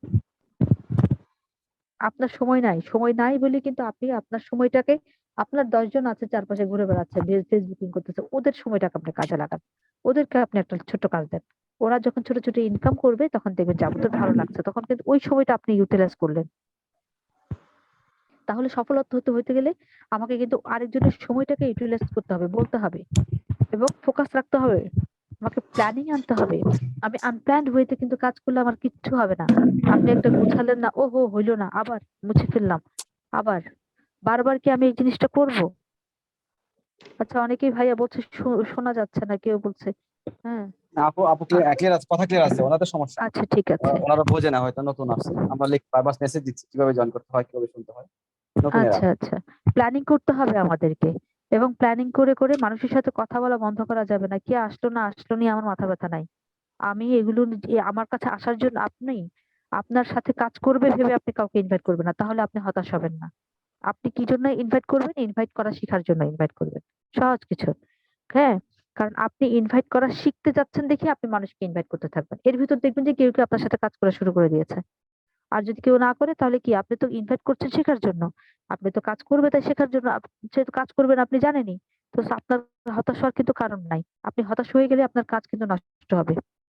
আপনার সময় নাই, সময় নাই বলে কিন্তু আপনি আপনার সময়টাকে, আপনার 10 জন আছে চারপাশে ঘুরে বেড়াচ্ছে, ফেসবুকিং করতেছে, ওদের সময়টাকে আপনি কাজে লাগান। ওদেরকে আপনি একটা ছোট কাজ দেন। ওরা যখন ছোট ছোট ইনকাম করবে তখন দেখবেন যাবো তো ভালো লাগছে, তখন কিন্তু ওই সময়টা আপনি ইউটিলাইজ করলেন। তাহলে সফলতা হতে গেলে আমাকে কিন্তু আরেকজনের সময়টাকে ইউটিলাইজ করতে হবে, বলতে হবে, এবং ফোকাস রাখতে হবে। আমাকে প্ল্যানিং আনতে হবে। আমি আনপ্ল্যান্ড ওয়েতে কিন্তু কাজ করলে আমার কিচ্ছু হবে না। আপনি একটা গুছালেন না, ওহো হইলো না, আবার মুছে ফেললাম, আবার। বারবার কি আমি এই জিনিসটা করব? আচ্ছা, অনেকেই ভাইয়া বলছে শোনা যাচ্ছে না, কেউ বলছে। হ্যাঁ। না, আপু আপু ক্লিয়ার আছে, কথা ক্লিয়ার আছে, ওনাদের সমস্যা না। আচ্ছা, ঠিক আছে। ওনারা বোঝে না, হয়তো নতুন আসছে, আমরা বারবার মেসেজ দিচ্ছি কিভাবে জয়েন করতে হয়, কিভাবে শুনতে হয়, নতুনেরা। আচ্ছা, আচ্ছা। প্ল্যানিং করতে হবে আমাদেরকে, এবং প্ল্যানিং করে করে মানুষের সাথে কথা বলা বন্ধ করা যাবে না। কে আসলো না আসলো নিয়ে আমার মাথা ব্যথা নাই। আমি এগুলো আমার কাছে আসার জন্য আপনি আপনার সাথে কাজ করবে ভেবে আপনি কাউকে ইনভাইট করবেন না, তাহলে আপনি হতাশ হবেন না। আপনি কি জন্য ইনভাইট করবেন? ইনভাইট করা শেখার জন্য ইনভাইট করবেন। সহজ কিছু। হ্যাঁ। কারণ আপনি ইনভাইট করা শিখতে যাচ্ছেন দেখে আপনি মানুষকে ইনভাইট করতে থাকবেন, এর ভিতর দেখবেন যে কেউ কেউ আপনার সাথে কাজ করা শুরু করে দিয়েছে। আর যদি কেউ না করে তাহলে কি, আপনি তো ইনভাইট করছেন শেখার জন্য, আপনি তো কাজ করবে তাই শেখার জন্য, সে তো কাজ করবেন আপনি জানেনই। তো আপনার হতাশ হওয়ার কিন্তু কারণ নাই। আপনি হতাশ হয়ে গেলে আপনার কাজ কিন্তু নষ্ট হবে।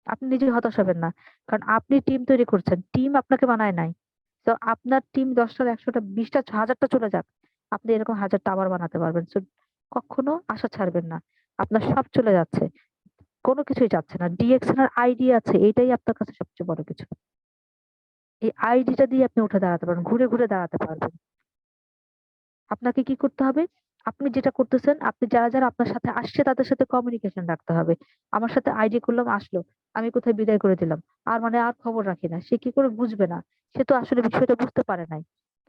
আপনি নিজে হতাশ হবেন না, কারণ আপনি টিম তৈরি করছেন, টিম আপনাকে বানায় নাই। তো আপনার টিম 10টা 100টা 20টা 1000টা চলে যাক, আপনি এরকম 1000টা আবার বানাতে পারবেন। So, কখনো আশা ছাড়বেন না। আপনার সব চলে যাচ্ছে, কোনো কিছুই যাচ্ছে না, ডিএক্সএন এর আইডি আছে, এটাই আপনার কাছে সবচেয়ে বড় কিছু। এই আইডিটা দিয়ে আপনি উঠে দাঁড়াতে পারবেন, ঘুরে ঘুরে দাঁড়াতে পারবেন। আপনাকে কি করতে হবে? আপনি যেটা করতেছেন, আপনি যারা যারা আপনার সাথে আসছে তাদের সাথে কমিউনিকেশন রাখতে হবে। আমার সাথে আইডি করলাম, আসলো, আমি কোথায় বিদায় করে দিলাম, আর মানে আর খবর রাখি না, সে কি করে বুঝবে না? সে তো আসলে বিষয়টা বুঝতে পারে নাই।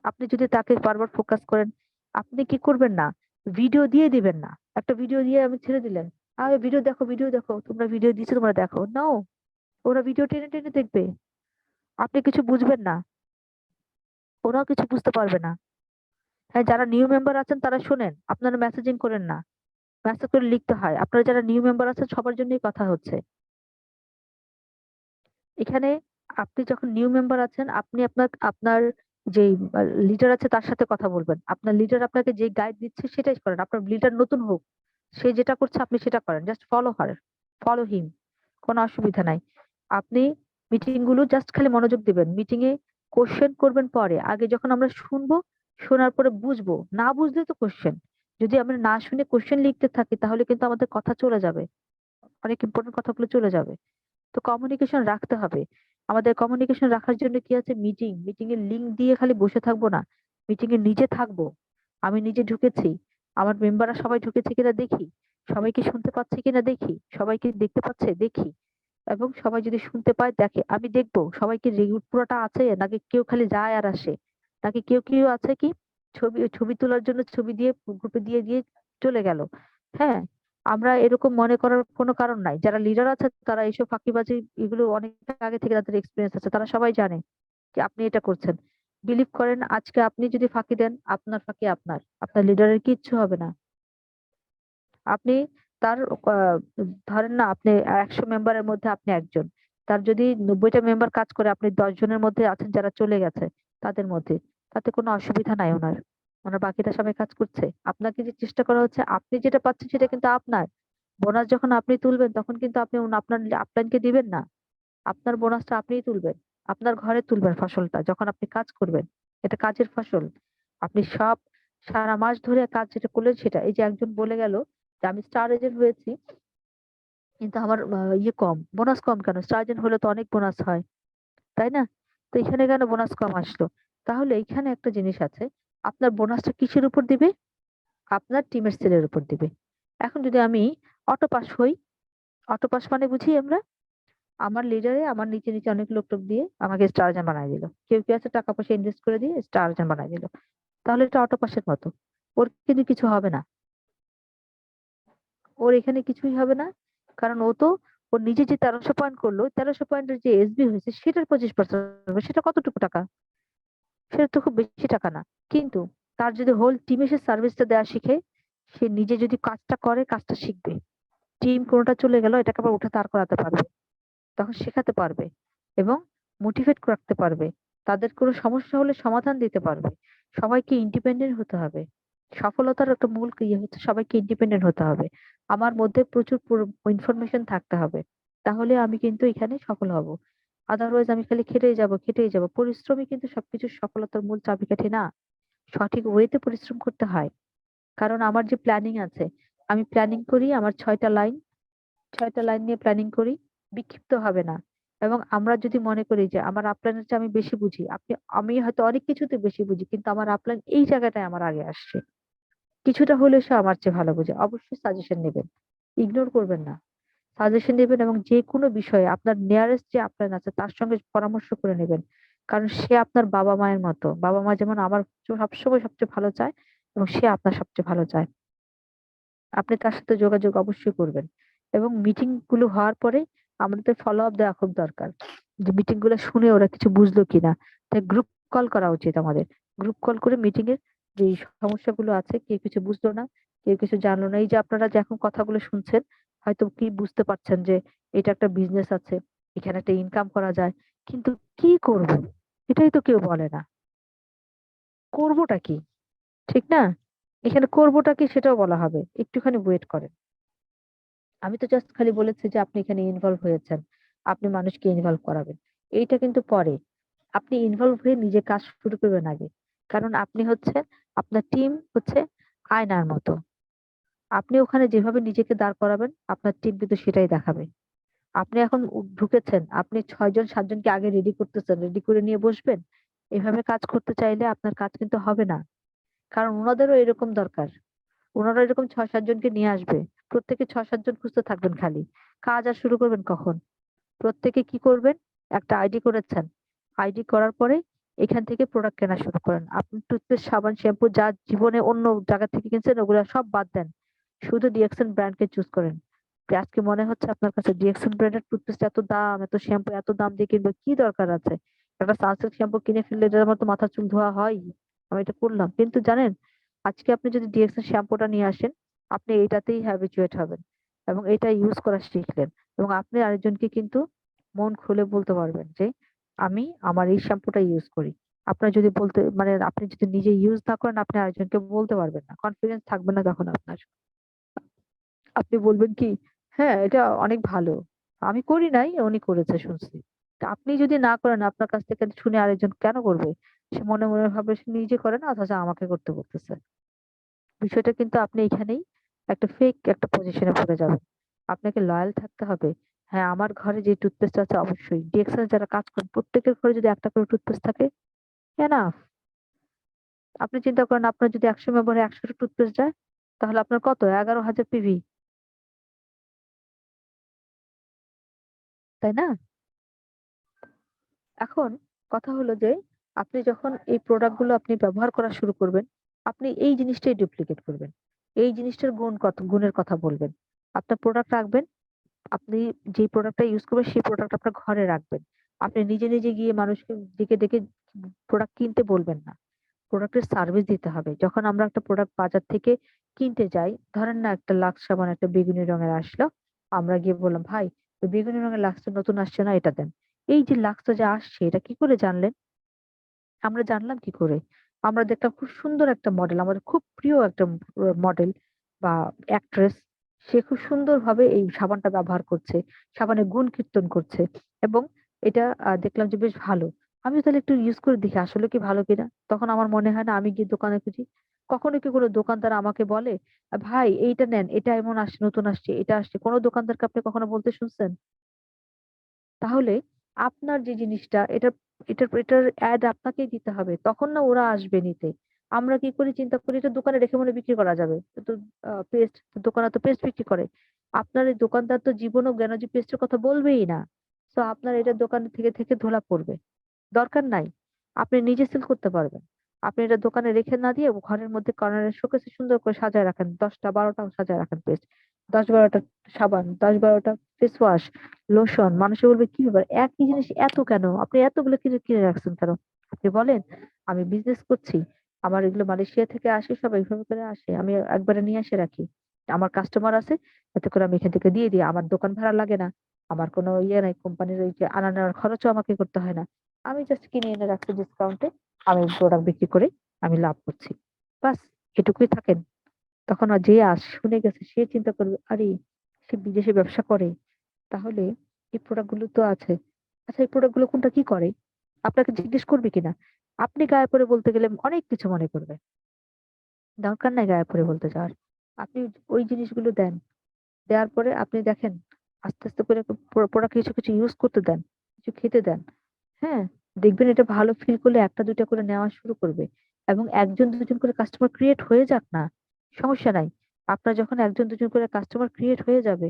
আপনি যদি তাকে বারবার ফোকাস করেন, আপনি কি করবেন না, ভিডিও দিয়ে দিবেন না। একটা ভিডিও দিয়ে আমি ছেড়ে দিলেন, আরে ভিডিও দেখো, ভিডিও দেখো, তোমরা ভিডিও দিচ্ছ, তোমরা দেখো, নাও, ওরা ভিডিও টেনে টেনে দেখবে, আপনি কিছু বুঝবেন না, ওরাও কিছু বুঝতে পারবে না। হ্যাঁ, যারা নিউ মেম্বার আছেন তারা শোনেন, আপনারা মেসেজিং করেন না, মেসেজ করে লিখতে হয়। আপনারা যারা নিউ মেম্বার আছেন সবার জন্যই কথা হচ্ছে এখানে। আপনি যখন নিউ মেম্বার আছেন, আপনি আপনার আপনার যে লিডার আছে তার সাথে কথা বলবেন। আপনার লিডার আপনাকে যে গাইড দিচ্ছে সেটাই করেন। আপনার লিডার নতুন হোক, সে যেটা করছে আপনি সেটা করেন, just follow her, follow him, কোনো অসুবিধা নাই। আপনি মিটিং গুলো জাস্ট খালি মনোযোগ দিবেন, মিটিং এ কোশ্চেন করবেন পরে, আগে যখন আমরা শুনবো, শোনার পরে বুঝবো, না বুঝলে তো কোশ্চেন। যদি আমরা না শুনে কোশ্চেন লিখতে থাকি তাহলে কিন্তু আমাদের কথা চলে যাবে, অনেক ইম্পর্টেন্ট কথাগুলো চলে যাবে। তো কমিউনিকেশন রাখতে হবে। আমাদের কমিউনিকেশন রাখার জন্য কি আছে, মিটিং, মিটিং এর লিংক দিয়ে খালি বসে থাকবো না, মিটিং এ নিজে থাকবো। আমি নিজে ঢুকেছি, আমার মেম্বাররা সবাই ঢুকেছে কিনা দেখি, সবাইকে শুনতে পাচ্ছে কিনা দেখি, সবাইকে দেখতে পাচ্ছে দেখি, এবং সবাই যদি শুনতে পায় দেখে, আমি দেখবো সবাইকে রেগুলার পুরোটা আছে নাকি কেউ খালি যায় আর আসে, নাকি কেউ কেউ আছে কি ছবি ছবি তোলার জন্য ছবি দিয়ে গ্রুপে দিয়ে দিয়ে চলে গেল। হ্যাঁ, আমরা এরকম মনে করার কোনো কারণ নাই। যারা লিডার আছে তারা এইসব ফাঁকিবাজি এগুলো অনেক আগে থেকে তাদের এক্সপিরিয়েন্স আছে, তারা সবাই জানে যে আপনি এটা করছেন। বিলিভ করেন, আজকে আপনি যদি ফাঁকি দেন, আপনার ফাঁকি আপনার, আপনার লিডারের কিচ্ছু হবে না। আপনি তার ধরেন না, আপনি 100 মেম্বারের মধ্যে আপনি একজন, তার যদি 90টা মেম্বার কাজ করে, আপনি 10 জনের মধ্যে আছেন যারা চলে গেছে, তাদের মধ্যে, তাতে কোনো অসুবিধা নাই ওনার, ওনার বাকিটা সবাই কাজ করছে। আপনাকে যে চেষ্টা করা হচ্ছে, আপনি যেটা পাচ্ছেন সেটা কিন্তু আপনার। বোনাস যখন আপনি তুলবেন তখন কিন্তু আপনি আপনার আপলাইনকে দিবেন না, আপনার বোনাসটা আপনিই তুলবেন, আপনার ঘরে তুলবেন ফসলটা যখন আপনি কাজ করবেন। এটা কাজের ফসল। আপনি সব সারা মাস ধরে কাজ যেটা করলেন সেটা, এই যে একজন বলে গেল যে আমি স্টার এজেন্ট হয়েছি কিন্তু আমার ইয়ে কম, বোনাস কম কেন? স্টার এজেন্ট হলে তো অনেক বোনাস হয়, তাই না? তো এখানে কেন বোনাস কম আসলো? তাহলে এখানে একটা জিনিস আছে, আপনার বোনাসটা কিসের উপর দিবে? আপনার টিমের সেলের উপর দিবে। এখন যদি আমি অটো পাস হই, অটো পাস মানে বুঝি আমরা, আমার লিডারে আমার নিচে নিচে অনেক লোক টোক দিয়ে আমাকে স্টার এজেন্ট বানাই দিল, কেউ কেউ আছে টাকা পয়সা ইনভেস্ট করে দিয়ে স্টার এজেন্ট বানাই দিল, তাহলে এটা অটো পাসের মতো। ওর কিন্তু কিছু হবে না, ওর এখানে কিছুই হবে না। কারণ ও তো ওর নিজে যে 1300 পয়েন্ট করলো, 1300 পয়েন্টের যে এসবি হয়েছে সেটার 25%, সেটা কতটুকু টাকা? সেটা তো খুব বেশি টাকা না। কিন্তু তার যদি হোল টিমে সে সার্ভিসটা দেওয়া শিখে, সে নিজে যদি কাজটা করে, কাজটা শিখবে, টিম কোনোটা চলে গেল এটাকে আবার উঠে দাঁড় করাতে পারবে, তখন শেখাতে পারবে এবং মোটিভেট রাখতে পারবে। তাদের কোনো সমস্যা হলে সমাধান দিতে পারবে। সবাইকে ইন্ডিপেন্ডেন্ট হতে হবে। সফলতার একটা মূল ইয়ে হচ্ছে সবাইকে ইন্ডিপেন্ডেন্ট হতে হবে। আমার মধ্যে প্রচুর ইনফরমেশন থাকতে হবে, তাহলে আমি কিন্তু এখানে সফল হব। আদারওয়াইজ আমি খালি খেটেই যাব খেটেই যাব। পরিশ্রমই কিন্তু সবকিছুর সফলতার মূল চাবিকাঠি না, সঠিক ওয়েতে পরিশ্রম করতে হয়। কারণ আমার যে প্ল্যানিং আছে, আমি প্ল্যানিং করি, আমার 6টা লাইন, 6টা লাইন নিয়ে প্ল্যানিং করি, বিক্ষিপ্ত হবে না। এবং আমরা যদি মনে করি যে আমার আপলাইনের চেয়ে আমি বেশি বুঝি, আমি হয়তো অনেক কিছুতে বেশি বুঝি কিন্তু আমার আপলাইন এই জায়গাটায় আমার আগে আসছে, কিছুটা হলেও সে আমার চেয়ে ভালো বুঝে, অবশ্যই সাজেশন নেবেন, ইগনোর করবেন না। সাজেশন নেবেন এবং যে কোনো বিষয়ে আপনার নিয়ারেস্ট যে আপলাইন আছে তার সঙ্গে পরামর্শ করে নেবেন। কারণ সে আপনার বাবা মায়ের মতো, বাবা মা যেমন আমার সবসময় সবচেয়ে ভালো চায়, এবং সে আপনার সবচেয়ে ভালো চায়। আপনি তার সাথে যোগাযোগ অবশ্যই করবেন। এবং মিটিং গুলো হওয়ার পরে আমাদের ফলো আপ দেওয়া খুব দরকার, যে মিটিং গুলো শুনে ওরা কিছু বুঝলো কিনা। তাই গ্রুপ কল করা উচিত আমাদের। গ্রুপ কল করে মিটিং এর যে সমস্যাগুলো আছে, কেউ কিছু বুঝলো না, কেউ কিছু জানলো না, এই যে আপনারা যে এখন কথাগুলো শুনছেন, হয়তো কি বুঝতে পারছেন যে এটা একটা বিজনেস আছে, এখানে একটা ইনকাম করা যায়, কিন্তু কি করব এটাই তো কেউ বলে না। করবোটা কি, ঠিক না? এখানে করবোটা কি সেটাও বলা হবে, একটুখানি ওয়েট করেন। আমি তো জাস্ট খালি বলেছি যে আপনি এখানে ইনভলভ হয়েছেন, আপনি মানুষকে ইনভলভ করাবেন, এইটা কিন্তু পরে। আপনি ইনভলভ হয়ে নিজে কাজ শুরু করবেন আগে। কারণ আপনি হচ্ছে, আপনার টিম হচ্ছে আয়নার মতো। আপনি ওখানে যেভাবে নিজেকে দাঁড় করাবেন আপনার টিম কিন্তু সেটাই দেখাবে। আপনি এখন ঢুকেছেন, আপনি 6 জন 7 জনকে আগে রেডি করতেছেন, রেডি করে নিয়ে বসবেন। এভাবে কাজ করতে চাইলে আপনার কাজ কিন্তু হবে না। কারণ ওনাদেরও এরকম দরকার, ওনারা এরকম 6 7 জনকে নিয়ে আসবে। প্রত্যেকে 6 7 জন খুঁজতে থাকবেন খালি, কাজ আর শুরু করবেন কখন? প্রত্যেকে কি করবেন, একটা আইডি করেছেন, আইডি করার পরে এখান থেকে প্রোডাক্ট কেনা শুরু করেন। আপনি টুথপেস্ট সাবান শ্যাম্পু যা জীবনে অন্য জায়গা থেকে কিনছেন ওগুলো সব বাদ দেন, শুধু ডিএক্সএন ব্র্যান্ডকে চুজ করেন। যে আজকে মনে হচ্ছে আপনার কাছে ডিএক্সএন ব্র্যান্ডের টুথপেস্ট এত দাম, এত শ্যাম্পু এত দাম দিয়ে কিনবে, কি দরকার আছে? একটা সানসিল্ক শ্যাম্পু কিনে ফেললে এটা আমার তো মাথা চুল ধোয়া হয়, আমি এটা করলাম। কিন্তু জানেন, আজকে আপনি যদি ডিএক্সএন শ্যাম্পুটা নিয়ে আসেন, আপনি এইটাতেই হ্যাবিচুয়েট হবেন এবং এটা ইউজ করা শিখলেন। এবং আপনি আরেকজনকে কিন্তু মন খুলে বলতে পারবেন যে আমি আমার এই শ্যাম্পুটা ইউজ করি। আপনার যদি বলতে মানে আপনি যদি নিজে ইউজ না করেন, আপনি আরেকজনকে বলতে পারবেন না, কনফিডেন্স থাকবে না তখন আপনার। আপনি বলবেন কি, হ্যাঁ এটা অনেক ভালো, আমি করি নাই উনি করেছে শুনছি। তা আপনি যদি না করেন, আপনার কাছ থেকে শুনে আরেকজন কেন করবে? সে মনে মনে ভাবে সে নিজে করে না, অথচ আমাকে করতে বলতেছে। বিষয়টা কিন্তু আপনি এখানেই একটা ফেক একটা পজিশনে পড়ে যাবেন। আপনাকে লয়াল থাকতে হবে। হ্যাঁ, আমার ঘরে যে টুথপেস্ট আছে অবশ্যই ডিএক্সএল যারা কাজ করেন প্রত্যেকের ঘরে যদি একটা করে টুথপেস্ট থাকে, এনাফ। আপনি চিন্তা করেন, আপনার যদি 100 মেম্বারে 100টা টুথপেস্ট যায়, তাহলে আপনার কত, 11,000 পিভি, তাই না? এখন কথা হলো যে আপনি যখন এই প্রোডাক্ট গুলো আপনি ব্যবহার করা শুরু করবেন, আপনি এই জিনিসটাই ডুপ্লিকেট করবেন, এই জিনিসটার গুণের কথা বলবেন। আপনার প্রোডাক্ট রাখবেন, আপনি যে প্রোডাক্টটা ইউজ করবেন সেই প্রোডাক্ট আপনার ঘরে রাখবেন। আপনি নিজে নিজে গিয়ে মানুষকে ডেকে ডেকে প্রোডাক্ট কিনতে বলবেন না, প্রোডাক্টের সার্ভিস দিতে হবে। যখন আমরা একটা প্রোডাক্ট বাজার থেকে কিনতে যাই, ধরেন না একটা লাক্স সাবান একটা বেগুনি রঙের আসলো, আমরা গিয়ে বললাম ভাই ওই বেগুনি রঙের লাক্সটা নতুন আসছে না, এটা দেন। এই যে লাক্সটা যে আসছে এটা কি করে জানলেন? আমরা জানলাম কি করে? আমরা দেখলাম খুব সুন্দর একটা মডেল, আমাদের খুব প্রিয় একটা মডেল বা অ্যাক্ট্রেস, সে খুব সুন্দরভাবে এই সাবানটা ব্যবহার করছে, সাবানের গুণ কীর্তন করছে এবং এটা দেখলাম যে বেশ ভালো। আমি তাহলে একটু ইউজ করে দেখি আসলে কি ভালো কিনা। তখন আমার মনে হয় না আমি গিয়ে দোকানে খুঁজি। কখনো কি কোনো দোকানদার আমাকে বলে, ভাই এইটা নেন, এটা এমন আসছে, নতুন আসছে, এটা আসছে"? কোনো দোকানদারকে আপনি কখনো বলতে শুনছেন? তাহলে আপনার যে জিনিসটা এটার অ্যাড আপনাকেই দিতে হবে। তখন না ওরা আসবে নিতে। আমরা কি করি, চিন্তা করি এটা দোকানে রেখে মনে হয় বিক্রি করা যাবে। তো পেস্ট, দোকানে তো পেস্ট বিক্রি করে। আপনার এই দোকানদার তো জীবনেও জ্ঞানোজি পেস্টের কথা বলবেই না। তো আপনার এটা দোকানে থেকে থেকে ধুলা পড়বে। দরকার নাই। আপনি নিজে সেল করতে পারবেন। আপনি এটা দোকানে রেখে না দিয়ে ঘরের মধ্যে কর্নারে শোকেসে সুন্দর করে সাজায় রাখেন। ১০টা ১২টাও সাজায় রাখেন পেস্ট। ১০ ১২টা সাবান, ১০ ১২টা ফেস ওয়াশ, লোশন। মানুষে বলবে কি ব্যাপার? একই জিনিস এত কেন? আপনি এতগুলো কিনে কিনে রাখছেন কেন? আপনি বলেন, আমি বিজনেস করছি। আমার এগুলো মালয়েশিয়া থেকে আসে, সব এইভাবে করে আসে। আমি একবারে নিয়ে এসে রাখি। আমার কাস্টমার আছে, এতে করে আমি এখান থেকে দিয়ে দিই। আমার দোকান ভাড়া লাগে না। আমার কোনো ইয়ে নাই, কোম্পানির ওই যে আনা নেওয়ার খরচও আমাকে করতে হয় না। আমি জাস্ট কিনে এনে রাখছি ডিসকাউন্টে। আমি প্রোডাক্ট বিক্রি করে আমি লাভ করছি। বাস, এটুকুই থাকেন। তখন আর যে শুনে গেছে সে চিন্তা করবে, আরে সে বিদেশে ব্যবসা করে, তাহলে এই প্রোডাক্ট গুলো তো আছে। আচ্ছা এই প্রোডাক্ট গুলো কোনটা কি করে? আপনাকে জিজ্ঞেস করবে কিনা? আপনি গায়ে পড়ে বলতে গেলে অনেক কিছু মনে করবে। দরকার নাই গায়ে পড়ে বলতে যাওয়ার। আপনি ওই জিনিসগুলো দেন। দেওয়ার পরে আপনি দেখেন আস্তে আস্তে করে প্রোডাক্ট কিছু কিছু ইউজ করতে দেন, কিছু খেতে দেন। হ্যাঁ, দেখবেন এটা ভালো ফিল করলে ১টা ২টা করে নেওয়া শুরু করবে। এবং ১ জন ২ জন করে কাস্টমার ক্রিয়েট হয়ে যাক না, সমস্যা নাই। আপনার যখন ১ জন ২ জন করে কাস্টমার ক্রিয়েট হয়ে যাবে,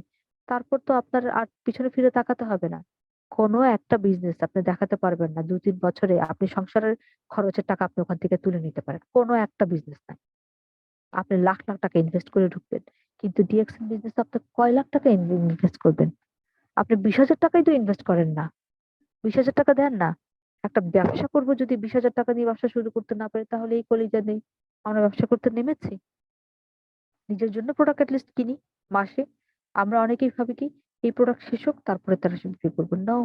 তারপর তো আপনার আর পিছনে ফিরে তাকাতে হবে না। কোনো একটা বিজনেস আপনি দেখাতে পারবেন না ২-৩ বছরে আপনি সংসারের খরচের টাকা আপনি ওখান থেকে তুলে নিতে পারেন। কোনো একটা বিজনেস নাই। আপনি লাখ লাখ টাকা ইনভেস্ট করে ঢুকবেন। কিন্তু ডিএক্সএন বিজনেস আপনি কয় লাখ টাকা ইনভেস্ট করবেন? আপনি ২০,০০০ টাকাই তো ইনভেস্ট করেন না। ২০,০০০ টাকা দেন না। একটা ব্যবসা করব যদি ২০,০০০ টাকা দিয়ে ব্যবসা শুরু করতে না পারি, তাহলে এই কলিজা নেই। আমরা ব্যবসা করতে নেমেছি। নিজের জন্য প্রোডাক্ট এট লিস্ট কিনি মাসে। আমরা অনেকেই ভাবি কি এই প্রোডাক্ট শেষ হোক তারপরে 1300 বিক্রি করবো। নো,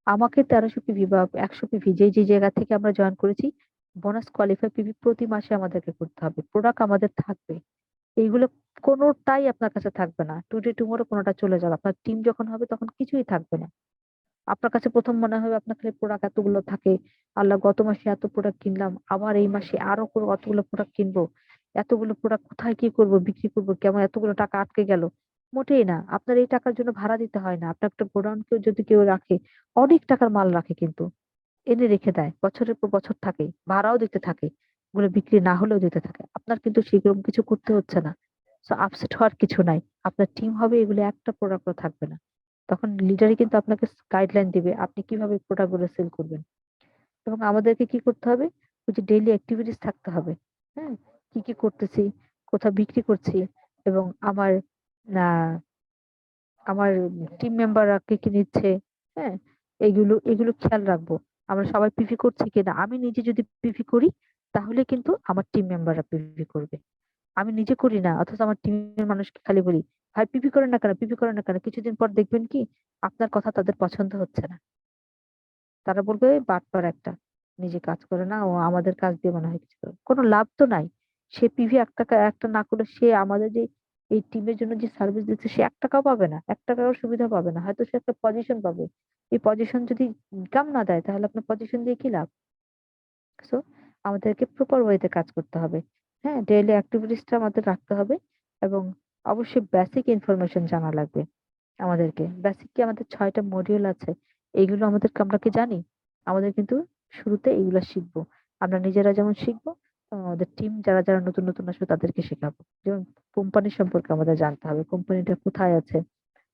আমাকে 1300 পিভি বা 100 পিভি যে জায়গা থেকে আমরা জয়েন করেছি, বোনাস কোয়ালিফাই পিভি প্রতি মাসে আমাদেরকে করতে হবে। প্রোডাক্ট আমাদের থাকবে। এইগুলো কোনোটাই আপনার কাছে থাকবে না। টুডে টুমোরো কোনোটা চলে যাবে। আপনার টিম যখন হবে তখন কিছুই থাকবে না। আপনার কাছে ১ম মনে হবে আপনার খালি প্রোডাক্ট এতগুলো থাকে। আল্লাহ, গত মাসে এত প্রোডাক্ট কিনলাম। আবার এই মাসে আরো অতগুলো প্রোডাক্ট কিনবো। এতগুলো প্রোডাক্ট কোথায় কি করব, বিক্রি করব, কেমন এতগুলো টাকা আটকে গেল। মোটেই না। আপনার এই টাকার জন্য ভাড়া দিতে হয় না। আপনার একটা গোডাউন যদি কেউ রাখে, অনেক টাকার মাল রাখে কিন্তু। এনে রেখে দেয়। বছরের পর বছর থাকে। ভাড়াও দিতে থাকে। ওগুলো বিক্রি না হলেও দিতে থাকে। আপনার কিন্তু সেরকম কিছু করতে হচ্ছে না। সো আপসেট হওয়ার কিছু নাই। আপনার টিম হবে, এগুলো একটা প্রোডাক্টও থাকবে না। তখন লিডারই কিন্তু আপনাকে গাইডলাইন দিবে আপনি কিভাবে প্রোডাক্ট গুলো সেল করবেন। এবং আমাদেরকে কি করতে হবে, ওই যে ডেইলি অ্যাক্টিভিটিস থাকতে হবে। হ্যাঁ, কি কি করতেছি, কোথাও বিক্রি করছি, এবং আমার আহ আমার টিম মেম্বাররা কি কি নিচ্ছে। হ্যাঁ, এগুলো খেয়াল রাখবো। আমরা সবাই পিভি করছি কিনা। আমি নিজে যদি পিভি করি, তাহলে কিন্তু আমার টিম মেম্বাররা পিভি করবে। আমি নিজে করি না, অথচ আমার টিমের মানুষকে খালি বলি, ভাই পিভি করেন না কেন, পিভি করেন না কেন। কিছুদিন পর দেখবেন কি আপনার কথা তাদের পছন্দ হচ্ছে না। তারা বলবে, "এই বাটপার একটা, নিজে কাজ করে না, ও আমাদের কাজ দিয়ে মনে হয় কিছু করে।" কোনো লাভ তো নাই। সে পিভি একটা না করলে সে আমাদের যে এই টিমের জন্য যে সার্ভিস দিচ্ছে, সে 1 টাকাও পাবে না, 1 টাকাও সুবিধা পাবে না। হয়তো সে একটা পজিশন পাবে। এই পজিশন যদি ইনকাম না দেয়, তাহলে আপনার পজিশন দিয়ে কি লাভ? সো আমাদেরকে প্রপার ওয়েতে কাজ করতে হবে। হ্যাঁ, ডেইলি অ্যাক্টিভিটিসটা আমাদের রাখতে হবে। এবং অবশ্যই বেসিক ইনফরমেশন জানা লাগবে আমাদেরকে। বেসিক কি আমাদের ৬টা মডিউল আছে। এইগুলো আমরা কি জানি? আমাদের কিন্তু শুরুতে এইগুলা শিখবো। আমরা নিজেরা যেমন শিখবো, আমাদের টিম যারা নতুন আসবে তাদেরকে শেখাবো। যেমন কোম্পানি সম্পর্কে আমাদের জানতে হবে। কোম্পানিটা কোথায় আছে?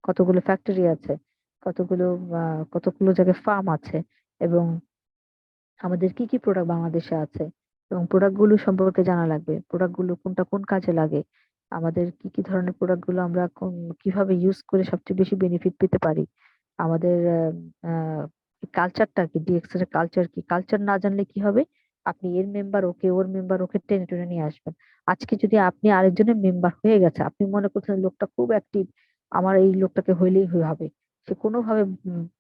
কতগুলো ফ্যাক্টরি আছে? কতগুলো কতগুলো জায়গায় ফার্ম আছে? এবং আমাদের কি কি প্রোডাক্ট বাংলাদেশে আছে, এবং প্রোডাক্ট গুলো সম্পর্কে জানা লাগবে। প্রোডাক্ট গুলো কোনটা কোন কাজে লাগে, আমাদের কি কি ধরনের প্রোডাক্ট গুলো আমরা কিভাবে ইউজ করে সবচেয়ে বেশি বেনিফিট পেতে পারি। আমাদের কালচারটা কি, ডিএক্স এর কালচার কি। কালচার না জানলে কি হবে, আপনি এর মেম্বার ওকে, ওর মেম্বার ওকে টেনে টেনে নিয়ে আসবেন। আজকে যদি আপনি আরেকজনের মেম্বার হয়ে গেছে, আপনি মনে করছেন লোকটা খুব অ্যাক্টিভ, আমার এই লোকটাকে হইলেই হবে। সে কোনোভাবে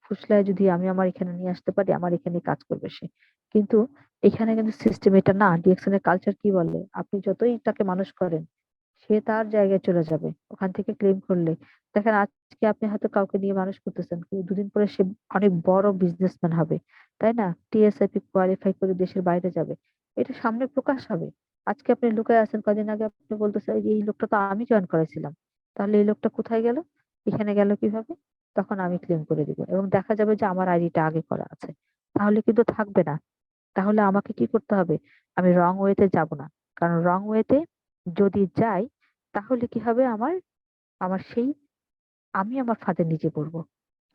ফুসলায় যদি আমি আমার এখানে নিয়ে আসতে পারি, আমার এখানে কাজ করবে সে। কিন্তু এখানে কিন্তু সিস্টেম এটা না। ডিএকশন এর কালচার কি বলে, আপনি যতই তাকে মানুষ করেন, সে তার জায়গায় চলে যাবে ওখান থেকে ক্লেম করলে। দেখেন, আজকে আপনি হয়তো কাউকে নিয়ে মানুষ করতেছেন, কিন্তু দুদিন পরে সে অনেক বড় বিজনেসম্যান হবে, তাই না? টিএসআইপি কোয়ালিফাই করে দেশের বাইরে যাবে। এটা সামনে প্রকাশ হবে। আজকে আপনি লুকায় আছেন, কদিন আগে আপনি বলতেছেন, এই লোকটা তো আমি জয়েন করেছিলাম, তাহলে এই লোকটা কোথায় গেল, এখানে গেল কিভাবে? তখন আমি ক্লেম করে দিব, এবং দেখা যাবে যে আমার আইডিটা আগে করা আছে। তাহলে কিন্তু থাকবে না। তাহলে আমাকে কি করতে হবে, আমি রং ওয়েতে যাব না। কারণ রং ওয়েতে যদি যাই, তাহলে কি হবে, আমার আমার সেই আমি আমার ফাঁদে নিজে পড়বো।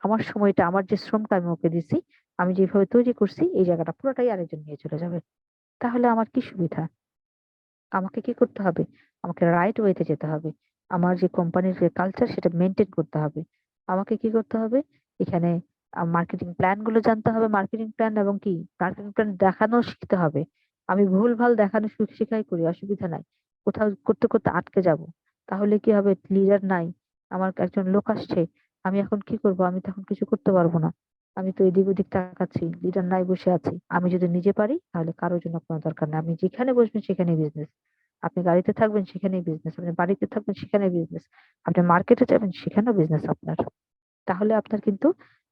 আমার সময়টা, আমার যে শ্রমটা আমি ওকে দিছি, আমি যেভাবে তৈরি করছি, এই জায়গাটা পুরোটাই আরেকজন নিয়ে চলে যাবে। তাহলে আমার কি সুবিধা? আমাকে কি করতে হবে, আমাকে রাইট ওয়েতে যেতে হবে। আমার যে কোম্পানির যে কালচার, সেটা মেনটেন করতে হবে। আমাকে কি করতে হবে, এখানে মার্কেটিং প্ল্যান গুলো জানতে হবে। মার্কেটিং প্ল্যান এবং কি মার্কেটিং প্ল্যান দেখানো শিখতে হবে। আমি ভুল ভাল দেখানো শিখাই করি, অসুবিধা নাই। কোথাও করতে করতে আটকে যাব, তাহলে কি হবে, লিডার নাই, আমার একজন লোক আসছে, আমি এখন কি করব, আমি তখন কিছু করতে পারবো না। আমি তো এদিক ওদিক তাকাচ্ছি, লিডার নাই, বসে আছি। আমি যদি নিজে পারি, তাহলে কারোর জন্য কোনো দরকার নেই। আপনি যেখানে বসবেন সেখানেই বিজনেস। আপনি গাড়িতে থাকবেন সেখানেই বিজনেস, আপনি বাড়িতে থাকবেন সেখানেই বিজনেস, আপনি মার্কেটে যাবেন সেখানেও বিজনেস আপনার। তাহলে আপনার কিন্তু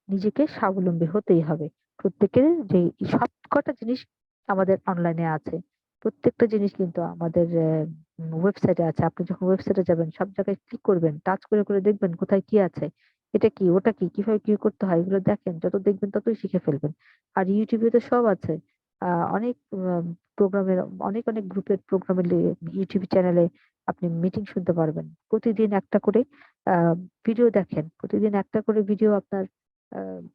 নিজেকে স্বাবলম্বী হতেই হবে। প্রত্যেকের যে সবকটা জিনিস আমাদের অনলাইনে আছে। প্রত্যেকটা জিনিস কিন্তু আমাদের ওয়েবসাইটে আছে। আপনি যখন ওয়েবসাইটে যাবেন, সব জায়গায় ক্লিক করবেন, টাচ করে করে দেখবেন কোথায় কি আছে, এটা কি ওটা কি, কিভাবে কি করতে হয়, এগুলো দেখেন। যত দেখবেন ততই শিখে ফেলবেন। আর ইউটিউবে তো সব আছে। অনেক প্রোগ্রামের, অনেক অনেক গ্রুপের প্রোগ্রামের ইউটিউব চ্যানেলে আপনি মিটিং শুনতে পারবেন। প্রতিদিন একটা করে ভিডিও দেখেন, প্রতিদিন একটা করে ভিডিও আপনার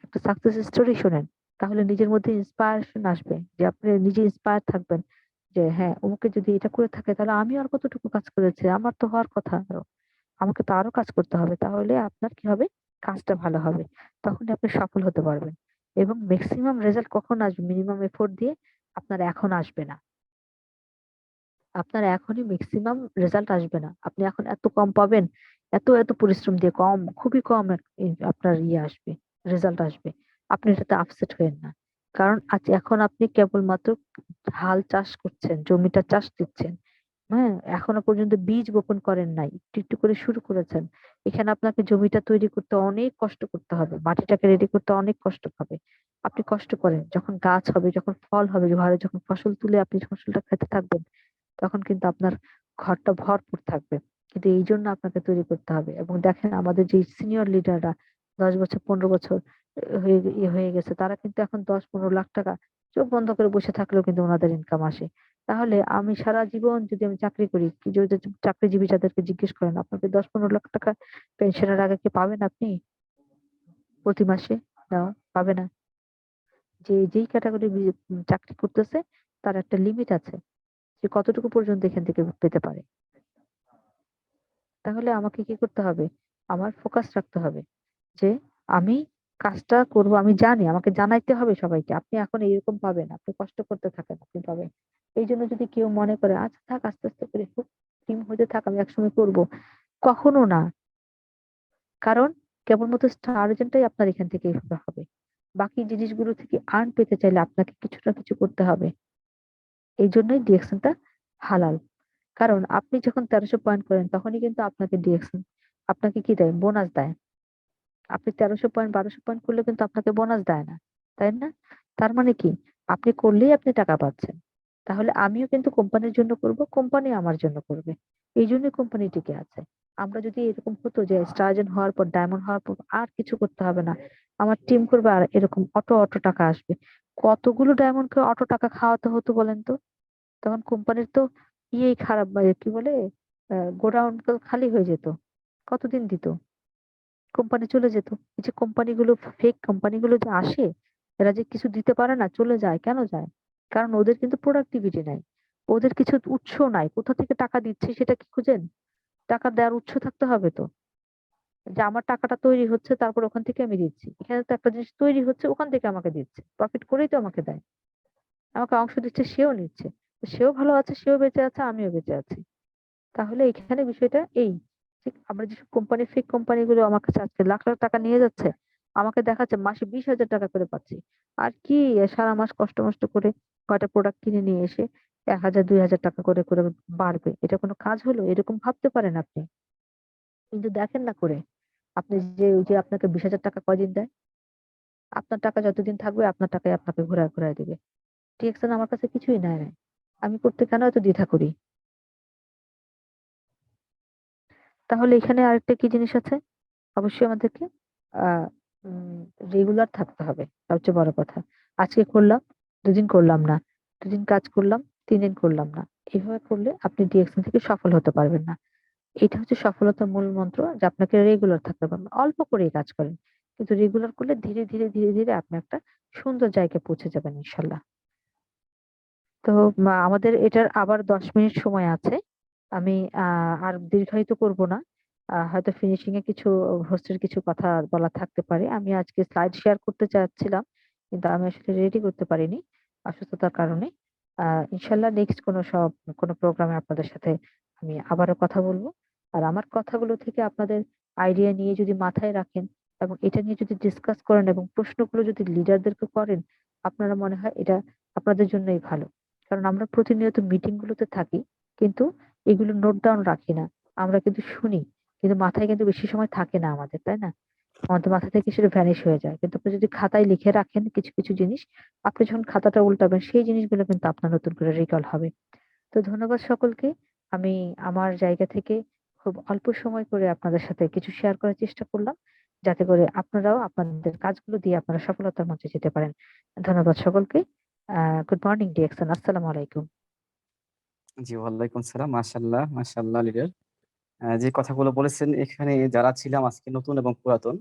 একটা সাকসেস স্টোরি শোনেন। তাহলে নিজের মধ্যে ইন্সপায়ারেশন আসবে, যে আপনি নিজে ইন্সপায়ার থাকবেন, যে হ্যাঁ, অমুকে যদি এটা করে থাকে, তাহলে আমি আর কতটুকু কাজ করেছি, আমার তো হওয়ার কথা আরো, আমাকে তো আরো কাজ করতে হবে। তাহলে আপনার কি হবে, কাজটা ভালো হবে। তখন আপনি সফল হতে পারবেন। এবং ম্যাক্সিমাম রেজাল্ট কখন আসবে, মিনিমাম এফোর্ট দিয়ে আপনার এখন আসবে না। আপনার এখনই ম্যাক্সিমাম রেজাল্ট আসবে না। আপনি এখন এত কম পাবেন, এত পরিশ্রম দিয়ে কম, খুবই কম আপনার আসবে, রেজাল্ট আসবে। আপনি এটাতে আপসেট হয়েন না। কারণ আজ এখন আপনি কেবলমাত্র হাল চাষ করছেন, জমিটা চাষ দিচ্ছেন। হ্যাঁ, এখনো পর্যন্ত বীজ বপন করেন নাই, একটু একটু করে শুরু করেছেন। এখানে আপনাকে জমিটা তৈরি করতে অনেক কষ্ট করতে হবে, মাটিটাকে রেডি করতে অনেক কষ্ট হবে। আপনি কষ্ট করেন, যখন গাছ হবে, যখন ফল হবে, ঘরে যখন ফসল তুলে আপনি ফসলটা খেতে থাকবেন, তখন কিন্তু আপনার ঘরটা ভরপুর থাকবে। কিন্তু এই জন্য আপনাকে তৈরি করতে হবে। এবং দেখেন আমাদের যে সিনিয়র লিডাররা 10 বছর 15 বছর হয়ে গেছে, তারা কিন্তু এখন 10-15 লাখ টাকা চোখ বন্ধ করে বসে থাকলেও কিন্তু ওনাদের ইনকাম আসে। তাহলে আমি সারা জীবন যদি আমি চাকরি করি, কি যদি চাকরিজীবী যাদেরকে জিজ্ঞেস করেন, আপনাকে 10-15 লাখ টাকা পেনশনের আগে কি পাবেন আপনি প্রতি মাসে? না, পাবে না। যেই ক্যাটাগরি চাকরি করতেছে, তার একটা লিমিট আছে, যে কতটুকু পর্যন্ত এখান থেকে পেতে পারে। তাহলে আমাকে কি করতে হবে? আমার ফোকাস রাখতে হবে যে আমি কাজটা করব। আমি জানি, আমাকে জানাইতে হবে সবাইকে, আপনি এখন এইরকম পাবেন, আপনি কষ্ট করতে থাকেন, আপনি পাবেন। এই জন্য যদি কেউ মনে করে আচ্ছা থাক, আস্তে আস্তে করে হোক, টিম হতে থাক, আমি একসময় করব, কখনো না। কারণ কেবলমাত্র স্টারজেনটাই আপনার এখান থেকে এভাবে হবে। বাকি জিনিসগুলো থেকে আর্ন পেতে চাইলে আপনাকে কিছু না কিছু করতে হবে। এই জন্যই ডিরেকশনটা হালাল। কারণ আপনি যখন 1300 পয়েন্ট করেন, তখনই কিন্তু আপনাকে ডিরেকশন আপনাকে কি দেয়? বোনাস দেয়। আপনি 1300 পয়েন্ট 1200 পয়েন্ট করলে কিন্তু আপনাকে বোনাস দেয় না, তাই না? তার মানে কি? আপনি করলেই আপনি টাকা পাচ্ছেন। তাহলে আমিও কিন্তু কোম্পানির জন্য করব, কোম্পানি আমার জন্য করবে। এই জন্যই কোম্পানি টিকে আছে। আমরা যদি এরকম হতো যে স্টারজেন্ট হওয়ার পর, ডায়মন্ড হওয়ার পর আর কিছু করতে হবে না, আমার টিম করবে আর এরকম অটো অটো টাকা আসবে, কতগুলো ডায়মন্ডকে অটো টাকা খাওয়াতে হতো বলেন তো? তখন কোম্পানির তো খারাপ, কি বলে, গোডাউন তো খালি হয়ে যেত, কতদিন দিত, কোম্পানি চলে যেত। এই যে কোম্পানিগুলো, ফেক কোম্পানিগুলো যে আসে, এরা যে কিছু দিতে পারে না, চলে যায়, কেন যায়? কারণ ওদের কিন্তু প্রোডাক্টিভিটি নাই, ওদের কিছু উৎস নাই, কোথা থেকে টাকা দিচ্ছে সেটা কি খুঁজেন? টাকা দেওয়ার উৎস থাকতে হবে তো, যে আমার টাকাটা তৈরি হচ্ছে, তারপর ওখান থেকে আমি দিচ্ছি। এখানে তো একটা জিনিস তৈরি হচ্ছে, ওখান থেকে আমাকে দিচ্ছে, প্রফিট করেই তো আমাকে দেয়, আমাকে অংশ দিচ্ছে, সেও নিচ্ছে। তো সেও ভালো আছে, সেও বেঁচে আছে, আমিও বেঁচে আছি। তাহলে এখানে বিষয়টা এই, যে আমরা যেসব কোম্পানি, ফেক কোম্পানি গুলো আমার কাছে আজকে লাখ লাখ টাকা নিয়ে যাচ্ছে, আমাকে দেখাচ্ছে মাসে 20,000 টাকা করে পাচ্ছি। আর কি, সারা মাস কষ্ট মষ্ট করে কয়টা প্রোডাক্ট কিনে নিয়ে এসে 1,000 2,000 টাকা করে করে বাড়বে, এটা কোনো কাজ হলো? এরকম ভাবতে পারেন আপনি, কিন্তু দেখেন না করে। আপনি যে ওই যে আপনাকে 20,000 টাকা কয়দিন দেয়? আপনার টাকা যতদিন থাকবে, আপনার টাকাই আপনাকে ঘুরায় ঘুরায় দিবে। টিএক্সএন আমার কাছে কিছুই নেয় নাই, আমি করতে কেন এত দ্বিধা করি? তাহলে এখানে আরেকটা কি জিনিস আছে, অবশ্যই আমাদেরকে আহ রেগুলার থাকতে হবে, সবচেয়ে বড় কথা। আজকে করলাম, 2 দিন করলাম না, 2 দিন কাজ করলাম, 3 দিন করলাম না, এভাবে করলে আপনি ডিএকশন থেকে সফল হতে পারবেন না। এটা হচ্ছে সফলতার মূল মন্ত্র, যে আপনাকে রেগুলার থাকতে পারবেন। অল্প করেই কাজ করেন, কিন্তু রেগুলার করলে ধীরে ধীরে ধীরে ধীরে আপনি একটা সুন্দর জায়গায় পৌঁছে যাবেন ইনশাল্লাহ। তো আমাদের এটার আবার 10 মিনিট সময় আছে। আমি আর দীর্ঘায়িত করব না। হয়তো ফিনিশিং এ কিছু হোস্টের কিছু কথা বলা থাকতে পারে। আমি আজকে স্লাইড শেয়ার করতে চাচ্ছিলাম, কিন্তু আমি আসলে রেডি করতে পারিনি অসুস্থতার কারণে। ইনশাল্লাহ নেক্সট কোনো প্রোগ্রামে আপনাদের সাথে আমি আবারও কথা বলবো। আর আমার কথাগুলো থেকে আপনাদের আইডিয়া নিয়ে যদি মাথায় রাখেন এবং এটা নিয়ে যদি ডিসকাস করেন এবং প্রশ্নগুলো যদি লিডারদেরকে করেন, আপনারা মনে হয় এটা আপনাদের জন্যই ভালো। কারণ আমরা প্রতিনিয়ত মিটিং গুলোতে থাকি, কিন্তু এগুলো নোট ডাউন রাখি না। আমরা কিন্তু শুনি, কিন্তু মাথায় কিন্তু বেশি সময় থাকে না আমাদের, তাই না? আমাদের মাথা থেকে সেটা ভ্যানিশ হয়ে যায়। কিন্তু আপনি যদি খাতায় লিখে রাখেন কিছু কিছু জিনিস, আপনি যখন খাতাটা উল্টাবেন, সেই জিনিসগুলো কিন্তু আপনার নতুন করে রিকল হবে। তো ধন্যবাদ সকলকে। আমি আমার জায়গা থেকে খুব অল্প সময় করে আপনাদের সাথে কিছু শেয়ার করার চেষ্টা করলাম, যাতে করে আপনারাও আপনাদের কাজগুলো দিয়ে আপনারা সফলতার মঞ্চে যেতে পারেন। ধন্যবাদ সকলকে। গুড মর্নিং ডিরেকশন, আসসালামু আলাইকুম। জি, ওয়ালাইকুম সালাম। মাশাআল্লাহ, মাশাআল্লাহ লিডার। যে কথাগুলো বলেছেন, এখানে যারা ছিলাম আজকে নতুন এবং পুরাতন,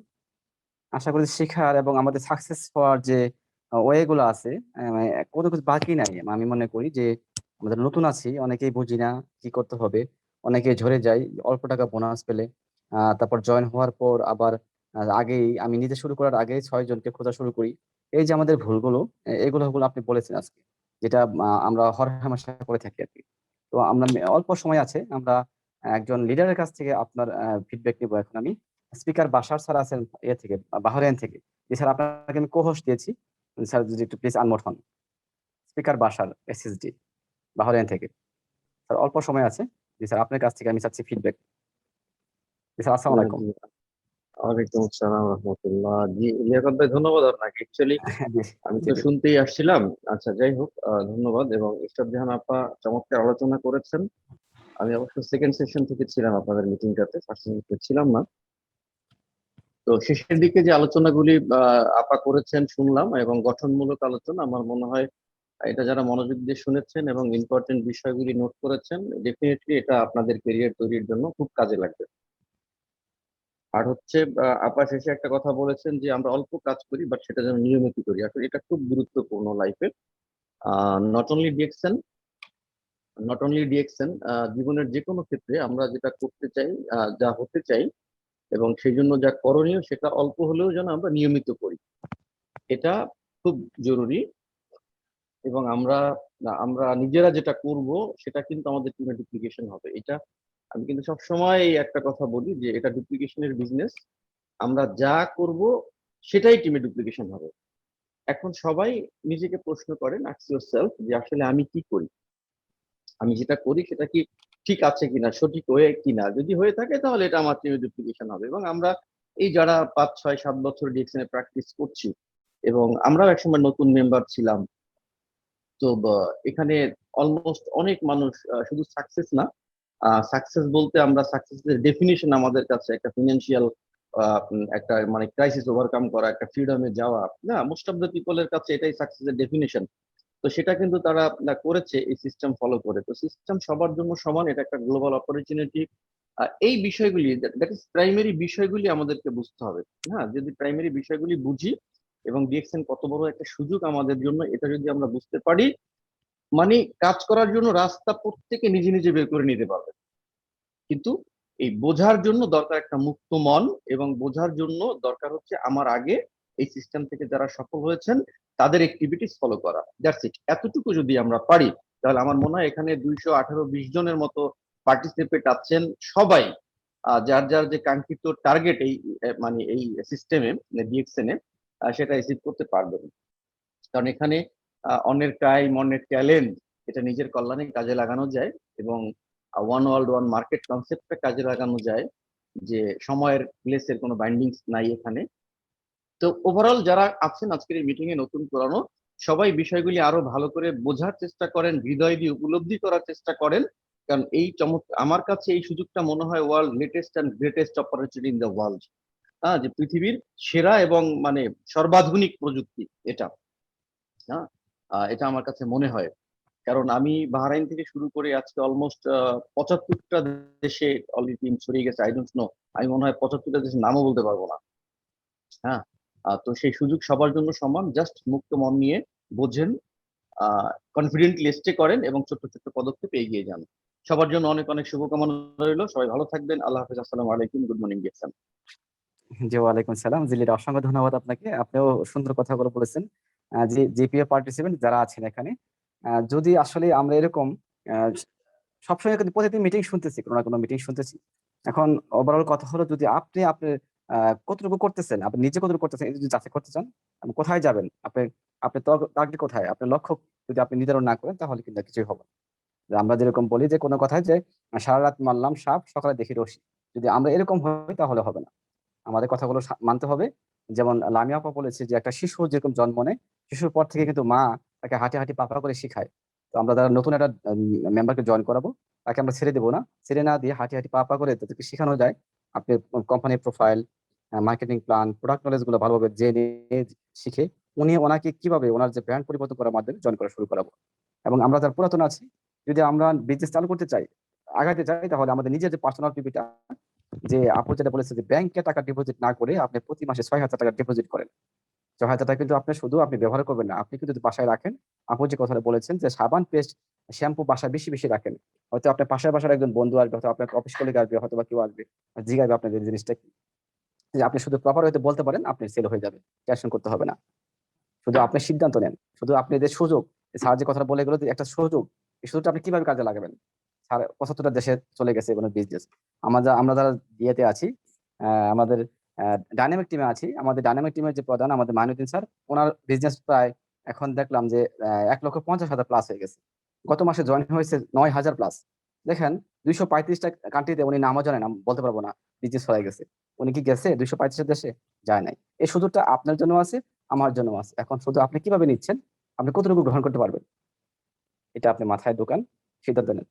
আশা করি শেখার এবং আমাদের সাকসেস হওয়ার যে ওয়ে গুলো আছে, মানে কোনো কিছু বাকি নাই। আমি মনে করি যে আমাদের নতুন আছি, অনেকেই বুঝি না কি করতে হবে, অনেকে ঝরে যাই অল্প টাকা বোনাস পেলে। তারপর জয়েন হওয়ার পর আবার আগেই আমি নিজে শুরু করার আগেই 6 জনকে খোঁজা শুরু করি। এই যে আমাদের ভুলগুলো, এগুলো আপনি বলেছেন আজকে, যেটা আমরা হরহামেশা করে থাকি আর কি। তো আমরা অল্প সময় আছে, আমরা একজন লিডারের কাছ থেকে আপনার ফিডব্যাক নিব। এখন আমি স্পিকার বাশার স্যার আছেন থেকে বাহরাইন থেকে। এছাড়া আপনাকে আমি কোহোস্ট দিয়েছি, স্যার যদি একটু প্লিজ আনমোড হন। স্পিকার বাশার এসএসডি বাহরাইন থেকে। স্যার অল্প সময় আছে, জি স্যার আপনার কাছ থেকে আমি চাচ্ছি ফিডব্যাক। জি স্যার, আসসালামু আলাইকুম। ওয়ালাইকুম আসসালাম রহমতুল্লাহ। জি লিয়াকত ভাই, ধন্যবাদ আপনাকে। অ্যাকচুয়ালি জি আমি জি তো জি। শুনতেই আসছিলাম। আচ্ছা, যাই হোক, ধন্যবাদ। এবং ইশরাত জাহান আপা চমৎকার আলোচনা করেছেন। আমি অবশ্য সেকেন্ড সেশন থেকে ছিলাম আপনাদের মিটিংটাতে, ফার্স্ট সেশন ছিলাম না। তো শেষের দিকে যে আলোচনাগুলি আপা করেছেন শুনলাম, এবং গঠনমূলক আলোচনা। আমার মনে হয় এটা যারা মনোযোগ দিয়ে শুনেছেন এবং ইম্পর্টেন্ট বিষয়গুলি নোট করেছেন, ডেফিনেটলি এটা আপনাদের ক্যারিয়ার তৈরির জন্য খুব কাজে লাগবে। আর হচ্ছে আপা শেষে একটা কথা বলেছেন যে আমরা অল্প কাজ করি, বাট সেটা যেন নিয়মিত করি। আসলে এটা খুব গুরুত্বপূর্ণ লাইফে। নট অনলি ডিএক্সএন, জীবনের যে কোনো ক্ষেত্রে আমরা যেটা করতে চাই, যা হতে চাই, এবং সেই জন্য যা করণীয়, সেটা অল্প হলেও যেন আমরা নিয়মিত করি। এটা খুব জরুরি। এবং আমরা আমরা নিজেরা যেটা করব, সেটা কিন্তু আমাদের টিমে ডুপ্লিকেশন হবে। এটা আমি কিন্তু সবসময় এই একটা কথা বলি যে এটা ডুপ্লিকেশনের বিজনেস। আমরা যা করব সেটাই টিমে ডুপ্লিকেশন হবে। এখন সবাই নিজেকে প্রশ্ন করেন, আস্ক ইয়োরসেলফ, যে আসলে আমি কি করি, আমি যেটা করি সেটা কি ঠিক আছে কিনা, সঠিক হয়ে কিনা। যদি হয়ে থাকে তাহলে এটা আমার টিমে ডুপ্লিকেশন হবে। এবং আমরা এই যারা 5, 6, 7 বছর ডিএক্সএন এ প্র্যাকটিস করছি, এবং আমরাও একসময় নতুন মেম্বার ছিলাম, তো এখানে অলমোস্ট অনেক মানুষ শুধু সাকসেস না, সাকসেস বলতে আমরা সাকসেসের ডেফিনিশন আমাদের কাছে একটা ফিনান্সিয়াল একটা মানে ক্রাইসিস ওভারকাম করা, একটা ফ্রিডমে যাওয়া না, মোস্ট অফ দ্য পিপলের কাছে এটাই সাকসেসের ডেফিনিশন। তো সেটা কিন্তু তারা করেছে এই সিস্টেম ফলো করে। তো সিস্টেম সবার জন্য সমান, এটা একটা গ্লোবাল অপরচুনিটি। এই বিষয়গুলি, দ্যাট ইজ প্রাইমারি বিষয়গুলি আমাদেরকে বুঝতে হবে। হ্যাঁ, যদি প্রাইমারি বিষয়গুলি বুঝি এবং ডিএক্সএন কত বড় একটা সুযোগ আমাদের জন্য, এটা যদি আমরা বুঝতে পারি, মানে কাজ করার জন্য রাস্তা প্রত্যেকে নিজে নিজে বের করে নিতে পারবে। কিন্তু এই বোঝার জন্য দরকার একটা মুক্ত মন, এবং বোঝার জন্য দরকার হচ্ছে আমার আগে এই সিস্টেম থেকে যারা সফল হয়েছেন তাদের অ্যাক্টিভিটিস ফলো করা। That's it. এতটুকু যদি আমরা পারি, তাহলে আমার মনে হয় এখানে 218-20 জনের মতো পার্টিসিপেট আছেন। সবাই যার যার যে কাঙ্ক্ষিত টার্গেট এই মানে এই সিস্টেমে, ডিএক্সএন এ, সেটা অ্যাচিভ করতে পারবেন। কারণ এখানে অন্যের টাইম, অন্যের ট্যালেন্ট, এটা নিজের কল্যাণে কাজে লাগানো যায়। এবং ওয়ান ওয়ার্ল্ড ওয়ান মার্কেট কনসেপ্টটা কাজে লাগানো যায়, যে সময়ের প্লেসের কোনো বাইন্ডিংস নাই এখানে। তো ওভারঅল যারা আছেন আজকের এই মিটিং এ, নতুন পুরানো সবাই বিষয়গুলি আরো ভালো করে বোঝার চেষ্টা করেন, হৃদয় দিয়ে উপলব্ধি করার চেষ্টা করেন। কারণ এই আমার কাছে এই সুযোগটা মনে হয় world latest and greatest opportunity in the world. হ্যাঁ, যে পৃথিবীর সেরা এবং মানে সর্বাধুনিক প্রযুক্তি এটা। হ্যাঁ, এটা আমার কাছে মনে হয়। কারণ আমি বাহরাইন থেকে শুরু করে আজকে অলমোস্ট 75টা দেশে অলরেডি টিম ছড়িয়ে গেছে। আই ডোন্ট নো, আমি মনে হয় 75টা দেশের নামও বলতে পারবো না। হ্যাঁ, তো সেই সুযোগ সবার জন্য সমান। জাস্ট মুক্ত মন নিয়ে বোঝেন, কনফিডেন্টলি স্টে করেন, এবং ছোট্ট ছোট্ট পদক্ষেপে এগিয়ে যান। সবার জন্য অনেক অনেক শুভকামনা রইল। সবাই ভালো থাকবেন। আল্লাহ হাফেজ। আসসালামু আলাইকুম। গুড মর্নিং গেছেন। জি, ওয়ালাইকুম সালাম। জি লিডার, অসংখ্য ধন্যবাদ আপনাকে। আপনিও সুন্দর কথাগুলো বলেছেন। যে জিপিএ পার্টিসিপেন্ট যারা আছেন এখানে, যদি আসলে আমরা এরকম আহ, সবসময় কিন্তু প্রতিদিন মিটিং শুনতেছি, কোনো না কোনো মিটিং শুনতেছি। এখন ওভারঅল কথা হলো, যদি আপনি আপনার কতটুকু করতেছেন, আপনি নিজে কতটুকু করতেছেন, এই যদি যাচাই করতে চান, আপনি কোথায় যাবেন, আপনি আপনার টার্গেট কোথায়, আপনার লক্ষ্য যদি আপনি নির্ধারণ না করেন, তাহলে কিন্তু কিছুই হবে না। যে আমরা যেরকম বলি যে কোনো কথায় যে সারা রাত মারলাম সাপ, সকালে দেখি রশি। যদি আমরা এরকম হই তাহলে হবে না। আমাদের কথাগুলো মানতে হবে। যেমন লামিয়া আপা বলেছে যে একটা শিশু যেরকম জন্ম নেয়, শিশুর পর থেকে কিন্তু মা তাকে হাঁটি হাঁটি পা পা করে শিখায়। তো আমরা যারা নতুন একটা মেম্বারকে জয়েন করাবো, তাকে আমরা ছেড়ে দেবো না। ছেড়ে না দিয়ে হাঁটি হাঁটি পা পা করে তাদেরকে শেখানো যায়। আপনি কোম্পানির profile, marketing plan, product knowledge গুলো ভালোভাবে জেনে শিখে ওনাকে কিভাবে ওনার যে ব্র্যান্ড পরিবর্তন করার মাধ্যমে জয়েন করা শুরু করাবো। এবং আমরা যারা পুরাতন আছি, যদি আমরা বিজনেস চালু করতে চাই, আগাতে চাই, তাহলে আমাদের নিজের যে পার্সোনাল পিপিটা, যে আপু যেটা বলেছে যে ব্যাংকে টাকা ডিপোজিট না করে আপনি প্রতি মাসে 6,000 টাকা ডিপোজিট করেন। 6,000 টাকা কিন্তু আপনি শুধু আপনি ব্যবহার করবেন না, আপনি কিন্তু যদি বাসায় রাখেন। আপু যে কথাটা বলেছেন যে সাবান, পেস্ট, শ্যাম্পু বাসায় বেশি বেশি রাখেন। হয়তো আপনার পাশের বাসার একজন বন্ধু আসবে, হয়তো আপনার অফিস কলিগ আসবে, হয়তো বা কেউ আসবে, জিজ্ঞাসা আপনাদের জিনিসটা কি। যে আপনি শুধু প্রপার হয়তো বলতে পারেন, আপনি সেল হয়ে যাবে, টেনশন করতে হবে না। শুধু আপনি সিদ্ধান্ত নেন। শুধু আপনি যে সুযোগ, স্যার যে কথাটা বলে গেলো যে একটা সুযোগ, এই সুযোগটা আপনি কিভাবে কাজে লাগাবেন। 75টা দেশে চলে গেছে কোনো বিজনেস। আমরা যারা ইয়েতে আছি, আমাদের ডাইনামিক টিমে আছি, আমাদের ডাইনামিক টিমের যে প্রধান আমাদের মাইনুদ্দিন স্যার, ওনার বিজনেস প্রায় এখন দেখলাম যে 1,50,000 প্লাস হয়ে গেছে। গত মাসে জয়েন হয়েছে 9,000 প্লাস। দেখেন 235টা কান্ট্রিতে উনি নামও জানে না, বলতে পারবো না বিজনেস হয়ে গেছে। উনি কি গেছে 235 দেশে? যায় নাই। এই সুযোগটা আপনার জন্য আছে, আমার জন্য আছে। এখন শুধু আপনি কিভাবে নিচ্ছেন, আপনি কতটুকু গ্রহণ করতে পারবেন, এটা আপনি মাথায় ঢোকান, সিদ্ধান্ত নেন।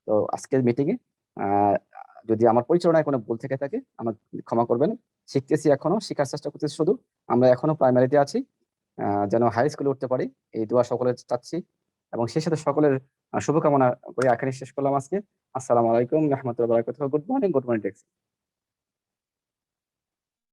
তো আজকের মিটিং এ যদি আমার পরিচালনায় কোনো ভুল থেকে থাকে আমার ক্ষমা করবেন। শিখতেছি, এখনো শেখার চেষ্টা করতেছি। শুধু আমরা এখনো প্রাইমারিতে আছি, যেন হাই স্কুলে উঠতে পারি, এই দোয়া সকলের চাচ্ছি এবং সেই সাথে সকলের শুভকামনা করে এখানে শেষ করলাম আজকে। আসসালামু আলাইকুম রহমতুল্লাহ বারাকাতুহু। Good morning, good morning.